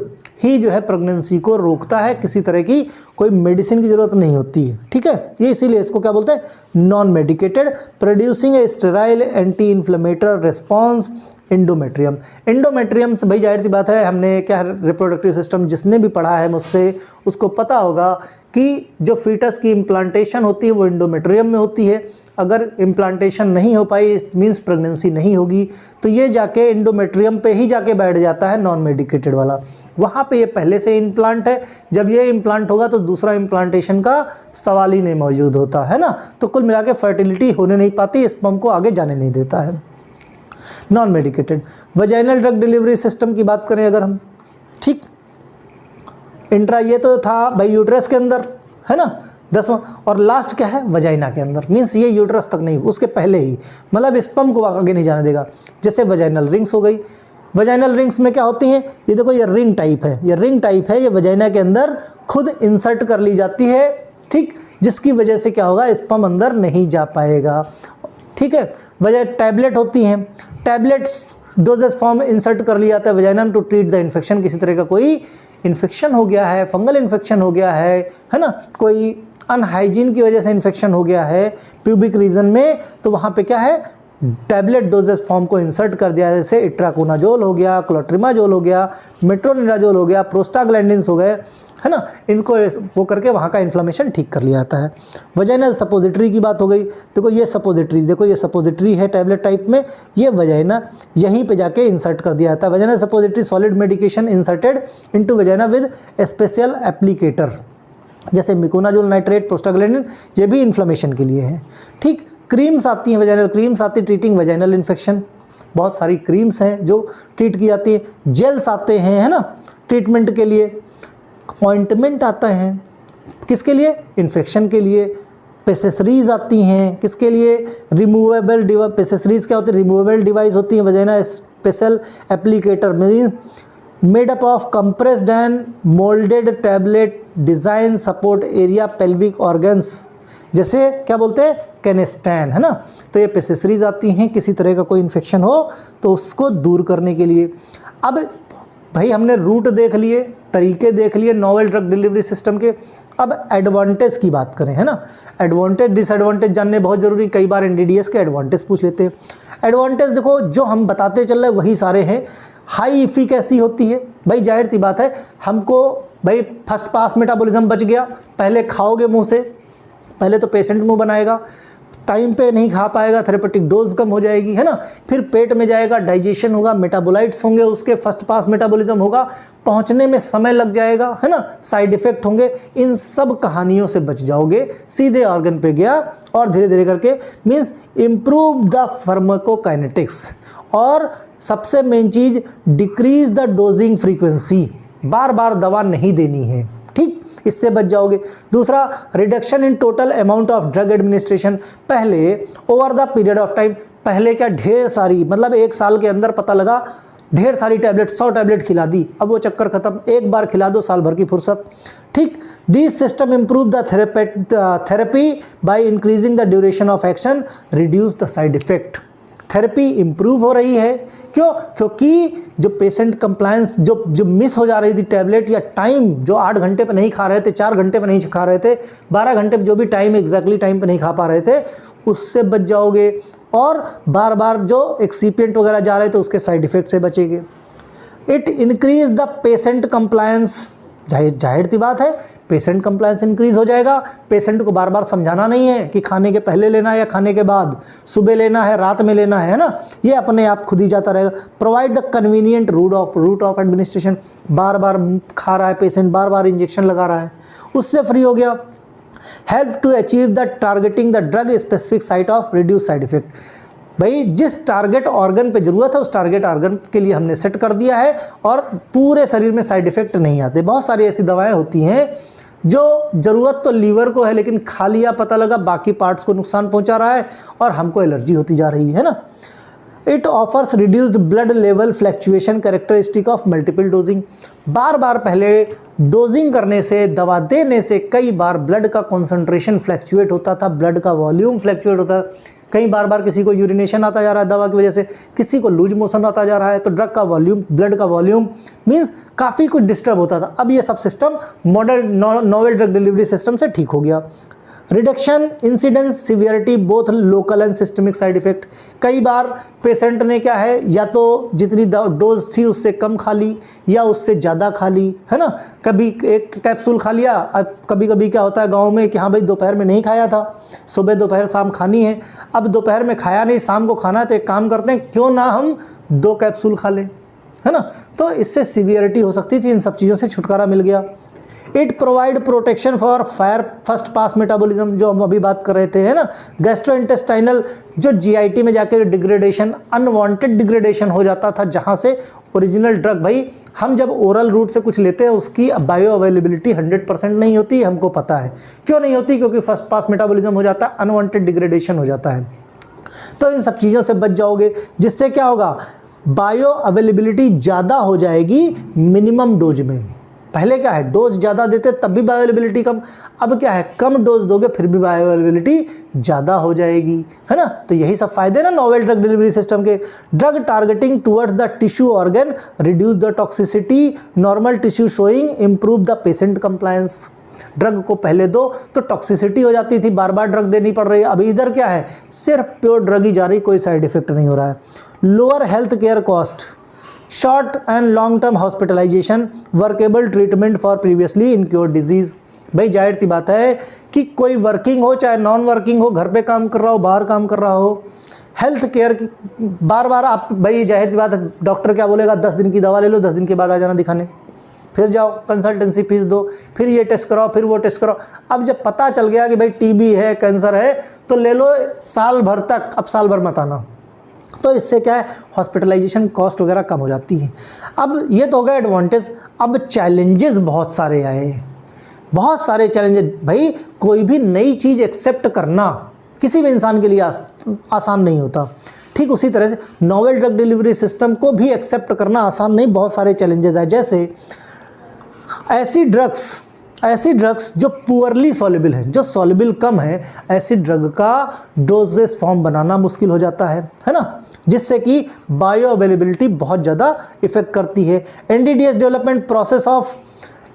ही जो है प्रेगनेंसी को रोकता है, किसी तरह की कोई मेडिसिन की ज़रूरत नहीं होती है, ठीक है। ये इसीलिए इसको क्या बोलते हैं, non medicated, producing a sterile anti inflammatory response endometrium. Endometrium से भाई जाहिर सी बात है, हमने क्या रिप्रोडक्टिव सिस्टम जिसने भी पढ़ा है मुझसे उसको पता होगा कि जो फीटस की इम्प्लांटेशन होती है वो एंडोमेट्रियम में होती है। अगर इम्प्लांटेशन नहीं हो पाई मीन्स प्रेगनेंसी नहीं होगी, तो ये जाके एंडोमेट्रियम पे ही जाके बैठ जाता है नॉन मेडिकेटेड वाला, वहाँ पे ये पहले से इम्प्लांट है। जब ये इम्प्लांट होगा तो दूसरा इम्प्लांटेशन का सवाल ही नहीं मौजूद होता है ना, तो कुल मिला के फर्टिलिटी होने नहीं पाती, स्पर्म को आगे जाने नहीं देता है। Non medicated vaginal drug delivery system की बात करें अगर हम, ठीक, इंट्रा ये तो था भाई यूट्रस के अंदर, है ना, 10वां, और लास्ट क्या है, वजाइना के अंदर, मीन्स ये यूट्रस तक नहीं, उसके पहले ही, मतलब स्पर्म को आगे नहीं जाने देगा। जैसे वजाइनल रिंग्स हो गई, वजाइनल रिंग्स में क्या होती हैं, ये देखो ये रिंग टाइप है, ये रिंग टाइप है, ये वजाइना के अंदर खुद इंसर्ट कर ली जाती है, ठीक, जिसकी वजह से क्या होगा, स्पर्म अंदर नहीं जा पाएगा, ठीक है। वजह टैबलेट होती हैं, टैबलेट्स डोजेस फॉर्म इंसर्ट कर लिया जाता है वजाइना में टू ट्रीट द इन्फेक्शन। किसी तरह का कोई इन्फेक्शन हो गया है, फंगल इन्फेक्शन हो गया है ना, कोई अनहाइजीन की वजह से इन्फेक्शन हो गया है प्यूबिक रीजन में, तो वहाँ पे क्या है, टैबलेट डोजेस फॉर्म को इंसर्ट कर दिया, जैसे इट्राकोनाजोल हो गया, क्लोट्रिमाजोल हो गया, मेट्रोनिडाजोल हो गया, प्रोस्टाग्लैंडिन्स हो गए, है ना, इनको वो करके वहाँ का इन्फ्लेमेशन ठीक कर लिया जाता है। वजाइनल सपोजिटरी की बात हो गई, देखो ये सपोजिटरी, देखो ये सपोजिटरी है टैबलेट टाइप में, ये वजाइना यहीं पे जाके इंसर्ट कर दिया जाता है। Vaginal suppository solid medication inserted into vagina with special applicator, जैसे मिकोनाजोल नाइट्रेट, प्रोस्टाग्लैंडिन, ये भी इन्फ्लेमेशन के लिए है, ठीक। क्रीम्स आती हैं, वजाइनल क्रीम्स आती है ट्रीटिंग वजाइनल इन्फेक्शन, बहुत सारी क्रीम्स हैं जो ट्रीट की जाती हैं। जेल्स आते हैं, है ना, ट्रीटमेंट के लिए। ऑइंटमेंट आता है किसके लिए, इन्फेक्शन के लिए। पेसेसरीज आती हैं किसके लिए, रिमूवेबल डिवाइस। पेसेसरीज क्या होती है, रिमूवेबल डिवाइस होती है। Vagina special applicator mean made up of compressed and moulded tablet design support area pelvic organs, जैसे क्या बोलते हैं, कैनेस्टैन, है ना। तो ये पेसेसरीज आती हैं किसी तरह का कोई इन्फेक्शन हो तो उसको दूर करने के लिए। अब भाई हमने रूट देख लिए, तरीके देख लिए नॉवेल ड्रग डिलीवरी सिस्टम के। अब एडवांटेज की बात करें, है ना, एडवांटेज डिसएडवांटेज जानने बहुत ज़रूरी। कई बार एनडीडीएस के एडवांटेज पूछ लेते हैं। एडवांटेज देखो जो हम बताते चल रहे हैं वही सारे हैं। हाई इफिकेसी होती है, भाई जाहिर सी बात है, हमको भाई फर्स्ट पास मेटाबॉलिज्म बच गया। पहले खाओगे मुंह से, पहले तो पेशेंट मुंह बनाएगा, टाइम पे नहीं खा पाएगा, थेरेपेटिक डोज कम हो जाएगी, है ना, फिर पेट में जाएगा, डाइजेशन होगा, मेटाबोलाइट्स होंगे, उसके फर्स्ट पास मेटाबॉलिज्म होगा, पहुंचने में समय लग जाएगा, है ना, साइड इफेक्ट होंगे। इन सब कहानियों से बच जाओगे, सीधे ऑर्गन पे गया और धीरे धीरे करके मीन्स इम्प्रूव द फार्माकोकाइनेटिक्स। और सबसे मेन चीज, डिक्रीज द डोजिंग फ्रीक्वेंसी, बार बार दवा नहीं देनी है, ठीक, इससे बच जाओगे। दूसरा, reduction in total amount of drug administration. पहले over the period of time, पहले क्या ढेर सारी, मतलब एक साल के अंदर पता लगा ढेर सारी टैबलेट, 100 टैबलेट खिला दी, अब वो चक्कर खत्म, एक बार खिला दो, साल भर की फुर्सत, ठीक। This system improve the therapy by increasing the duration of action, reduce the side effect. Therapy improve हो रही है, क्यों, क्योंकि जो पेशेंट कंप्लायंस जो मिस हो जा रही थी टैबलेट, या टाइम जो 8 घंटे पे नहीं खा रहे थे, 4 घंटे पे नहीं खा रहे थे, 12 घंटे पे जो भी टाइम एग्जैक्टली टाइम पे नहीं खा पा रहे थे, उससे बच जाओगे। और बार बार जो एक्सीपिएंट वगैरह जा रहे थे उसके साइड इफेक्ट से बचेंगे। It increase the patient compliance, जाहिर सी बात है, पेशेंट कंप्लायंस इंक्रीज हो जाएगा। पेशेंट को बार बार समझाना नहीं है कि खाने के पहले लेना है या खाने के बाद, सुबह लेना है, रात में लेना है ना, ये अपने आप खुद ही जाता रहेगा। Provide the convenient route of administration, बार बार खा रहा है पेशेंट, बार बार इंजेक्शन लगा रहा है, उससे फ्री हो गया। Help to achieve the targeting the drug specific site of reduce side effect, भाई जिस टारगेट ऑर्गन पे जरूरत है उस टारगेट ऑर्गन के लिए हमने सेट कर दिया है और पूरे शरीर में साइड इफेक्ट नहीं आते। बहुत सारी ऐसी दवाएं होती हैं जो ज़रूरत तो लीवर को है लेकिन खा लिया, पता लगा बाकी पार्ट्स को नुकसान पहुंचा रहा है और हमको एलर्जी होती जा रही है ना। It offers reduced blood level fluctuation characteristic of multiple dosing, बार बार पहले डोजिंग करने से, दवा देने से कई बार ब्लड का कॉन्सेंट्रेशन फ्लैक्चुएट होता था, ब्लड का वॉल्यूम फ्लैक्चुएट होता था। कई बार किसी को यूरिनेशन आता जा रहा है दवा की वजह से, किसी को लूज मोशन आता जा रहा है, तो ड्रग का वॉल्यूम, ब्लड का वॉल्यूम मींस काफ़ी कुछ डिस्टर्ब होता था। अब ये सब system modern novel drug delivery system से ठीक हो गया। Reduction incidence severity both local and systemic side effect, कई बार पेशेंट ने क्या है या तो जितनी डोज थी उससे कम खा ली या उससे ज़्यादा खा ली, है ना। कभी एक कैप्सूल खा लिया, अब कभी कभी क्या होता है गांव में कि हाँ भाई दोपहर में नहीं खाया था, सुबह दोपहर शाम खानी है, अब दोपहर में खाया नहीं, शाम को खाना है, तो एक काम करते हैं क्यों ना हम 2 कैप्सूल खा लें, है ना। तो इससे सिवियरिटी हो सकती थी, इन सब चीज़ों से छुटकारा मिल गया। It provide protection for fire first pass metabolism, जो हम अभी बात कर रहे थे, है ना। गैस्ट्रोइंटेस्टाइनल जो जीआईटी में जाकर डिग्रेडेशन, अनवांटेड डिग्रेडेशन हो जाता था, जहाँ से ओरिजिनल ड्रग, भाई हम जब ओरल रूट से कुछ लेते हैं उसकी बायो अवेलेबिलिटी 100% नहीं होती, हमको पता है क्यों नहीं होती, क्योंकि फर्स्ट पास मेटाबॉलिज्म हो जाता है, अनवांटेड डिग्रेडेशन हो जाता है। तो इन सब चीज़ों से बच जाओगे, जिससे क्या होगा, बायो अवेलेबिलिटी ज़्यादा हो जाएगी मिनिमम डोज में। पहले क्या है, डोज ज़्यादा देते तब भी बायोअवेलेबिलिटी कम, अब क्या है, कम डोज दोगे फिर भी बायोअवेलेबिलिटी ज़्यादा हो जाएगी, है ना। तो यही सब फायदे ना नोवेल ड्रग डिलीवरी सिस्टम के। Drug targeting towards the tissue organ reduce the toxicity, normal tissue showing improve the patient compliance. Drug को पहले दो तो टॉक्सिसिटी हो जाती थी, बार बार ड्रग देनी पड़ रही है, अभी इधर क्या है, सिर्फ प्योर ड्रग ही जा रही, कोई साइड इफेक्ट नहीं हो रहा है। Lower health care cost, short and long term hospitalization, workable treatment for previously uncured disease. भाई जाहिर सी बात है कि कोई वर्किंग हो चाहे नॉन वर्किंग हो, घर पे काम कर रहा हो बाहर काम कर रहा हो, हेल्थ केयर बार बार आप, भाई जाहिर सी बात है डॉक्टर क्या बोलेगा, 10 दिन की दवा ले लो, 10 दिन के बाद आ जाना दिखाने, फिर जाओ कंसल्टेंसी फीस दो, फिर ये टेस्ट कराओ, फिर वो टेस्ट कराओ। अब जब पता चल गया कि भाई टीबी है, कैंसर है, तो ले लो साल भर तक, अब साल भर मत आना। तो इससे क्या है, हॉस्पिटलाइजेशन कॉस्ट वगैरह कम हो जाती है। अब ये तो हो गया एडवांटेज। अब चैलेंजेस बहुत सारे आए, बहुत सारे चैलेंजेस। भाई कोई भी नई चीज़ एक्सेप्ट करना किसी भी इंसान के लिए आसान नहीं होता। ठीक उसी तरह से नोवेल ड्रग डिलीवरी सिस्टम को भी एक्सेप्ट करना आसान नहीं, बहुत सारे चैलेंजेस आए। जैसे ऐसी ड्रग्स जो पुअरली सॉल्युबल है, जो सॉल्युबल कम है, ऐसी ड्रग का डोजेस फॉर्म बनाना मुश्किल हो जाता है ना, जिससे कि बायो अवेलेबिलिटी बहुत ज़्यादा इफेक्ट करती है। एनडीडीएस डेवलपमेंट प्रोसेस ऑफ,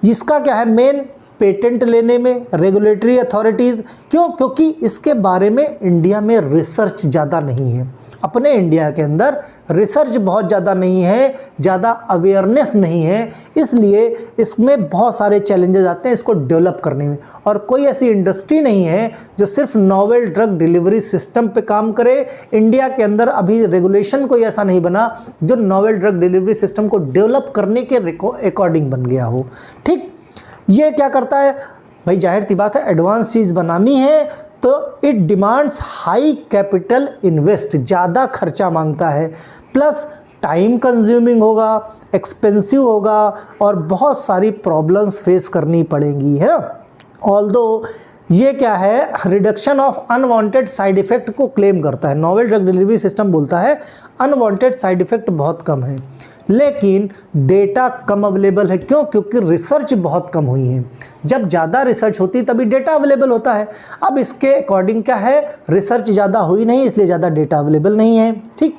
इसका क्या है मेन, पेटेंट लेने में रेगुलेटरी अथॉरिटीज़, क्योंकि इसके बारे में इंडिया में रिसर्च ज़्यादा नहीं है। अपने इंडिया के अंदर रिसर्च बहुत ज़्यादा नहीं है, ज़्यादा अवेयरनेस नहीं है, इसलिए इसमें बहुत सारे चैलेंजेस आते हैं इसको डेवलप करने में। और कोई ऐसी इंडस्ट्री नहीं है जो सिर्फ नोवेल ड्रग डिलीवरी सिस्टम पे काम करे। इंडिया के अंदर अभी रेगुलेशन कोई ऐसा नहीं बना जो नोवेल ड्रग डिलीवरी सिस्टम को डेवलप करने के अकॉर्डिंग बन गया हो। ठीक, ये क्या करता है भाई, जाहिर सी बात है एडवांस चीज़ बनानी है तो it demands high capital invest, ज़्यादा खर्चा मांगता है, प्लस टाइम कंज्यूमिंग होगा, एक्सपेंसिव होगा और बहुत सारी प्रॉब्लम्स फेस करनी पड़ेंगी, है ना। ऑल्दो ये क्या है, reduction of unwanted side effect को क्लेम करता है। नोवेल ड्रग डिलीवरी सिस्टम बोलता है अनवांटेड साइड इफ़ेक्ट बहुत कम है, लेकिन डेटा कम अवेलेबल है। क्यों? क्योंकि रिसर्च बहुत कम हुई है। जब ज़्यादा रिसर्च होती तभी डेटा अवेलेबल होता है। अब इसके अकॉर्डिंग क्या है, रिसर्च ज़्यादा हुई नहीं, इसलिए ज़्यादा डेटा अवेलेबल नहीं है। ठीक,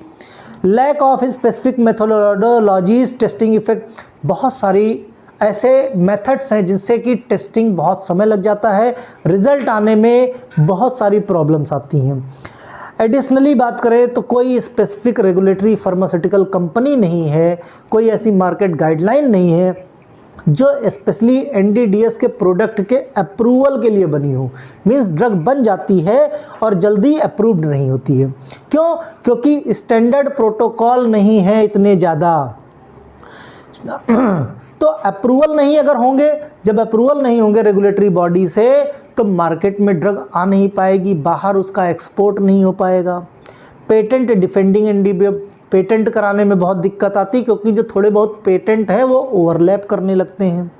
lack of specific methodologies testing effect, बहुत सारी ऐसे मेथड्स हैं जिनसे कि टेस्टिंग बहुत समय लग जाता है, रिजल्ट आने में बहुत सारी प्रॉब्लम्स आती हैं। एडिशनली बात करें तो कोई स्पेसिफिक रेगुलेटरी फार्मास्यूटिकल कंपनी नहीं है, कोई ऐसी मार्केट गाइडलाइन नहीं है जो स्पेशली एनडीडीएस के प्रोडक्ट के अप्रूवल के लिए बनी हो। मींस ड्रग बन जाती है और जल्दी अप्रूव्ड नहीं होती है। क्यों? क्योंकि स्टैंडर्ड प्रोटोकॉल नहीं है इतने ज़्यादा। तो अप्रूवल नहीं अगर होंगे, जब अप्रूवल नहीं होंगे रेगुलेटरी बॉडी से, तो मार्केट में ड्रग आ नहीं पाएगी, बाहर उसका एक्सपोर्ट नहीं हो पाएगा। पेटेंट डिफेंडिंग एंड पेटेंट कराने में बहुत दिक्कत आती, क्योंकि जो थोड़े बहुत पेटेंट हैं वो ओवरलैप करने लगते हैं।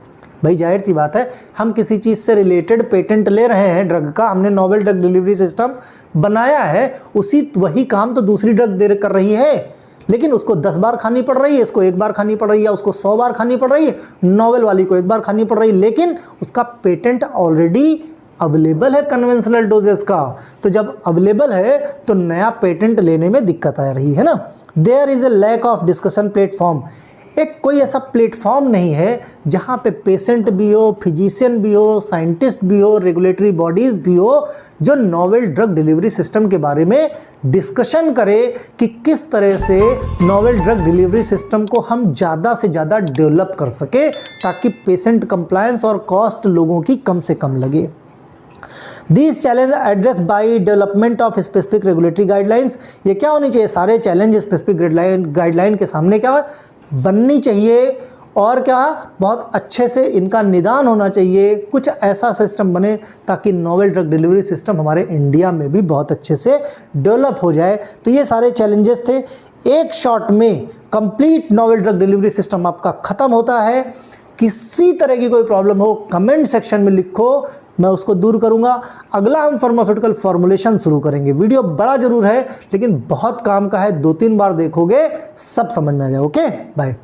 भाई जाहिर सी बात है, हम किसी चीज़ से रिलेटेड पेटेंट ले रहे हैं ड्रग का, हमने नोवेल ड्रग डिलीवरी सिस्टम बनाया है, वही काम तो दूसरी ड्रग दे कर रही है, लेकिन उसको 10 बार खानी पड़ रही है, इसको 1 बार खानी पड़ रही है, उसको 100 बार खानी पड़ रही है, नोवेल वाली को 1 बार खानी पड़ रही है, लेकिन उसका पेटेंट ऑलरेडी अवेलेबल है कन्वेंशनल डोजेस का। तो जब अवेलेबल है तो नया पेटेंट लेने में दिक्कत आ रही है ना। There is a lack of discussion platform. एक कोई ऐसा प्लेटफॉर्म नहीं है जहाँ पे पेशेंट भी हो, फिजिशियन भी हो, साइंटिस्ट भी हो, रेगुलेटरी बॉडीज़ भी हो, जो नोवेल ड्रग डिलीवरी सिस्टम के बारे में डिस्कशन करे कि किस तरह से नोवेल ड्रग डिलीवरी सिस्टम को हम ज़्यादा से ज़्यादा डेवलप कर सके, ताकि पेशेंट कंप्लायंस और कॉस्ट लोगों की कम से कम लगे। These challenges addressed by development of specific regulatory guidelines। ये क्या होनी चाहिए, सारे चैलेंज स्पेसिफिक गाइडलाइन के सामने क्या बननी चाहिए, और क्या बहुत अच्छे से इनका निदान होना चाहिए, कुछ ऐसा सिस्टम बने ताकि नोवेल ड्रग डिलीवरी सिस्टम हमारे इंडिया में भी बहुत अच्छे से डेवलप हो जाए। तो ये सारे चैलेंजेस थे। एक शॉट में complete novel drug delivery system आपका ख़त्म होता है। किसी तरह की कोई प्रॉब्लम हो कमेंट सेक्शन में लिखो, मैं उसको दूर करूंगा। अगला हम फार्मास्यूटिकल फॉर्मुलेशन शुरू करेंगे। वीडियो बड़ा जरूर है लेकिन बहुत काम का है, 2-3 बार देखोगे सब समझ में आ जाए। Okay bye.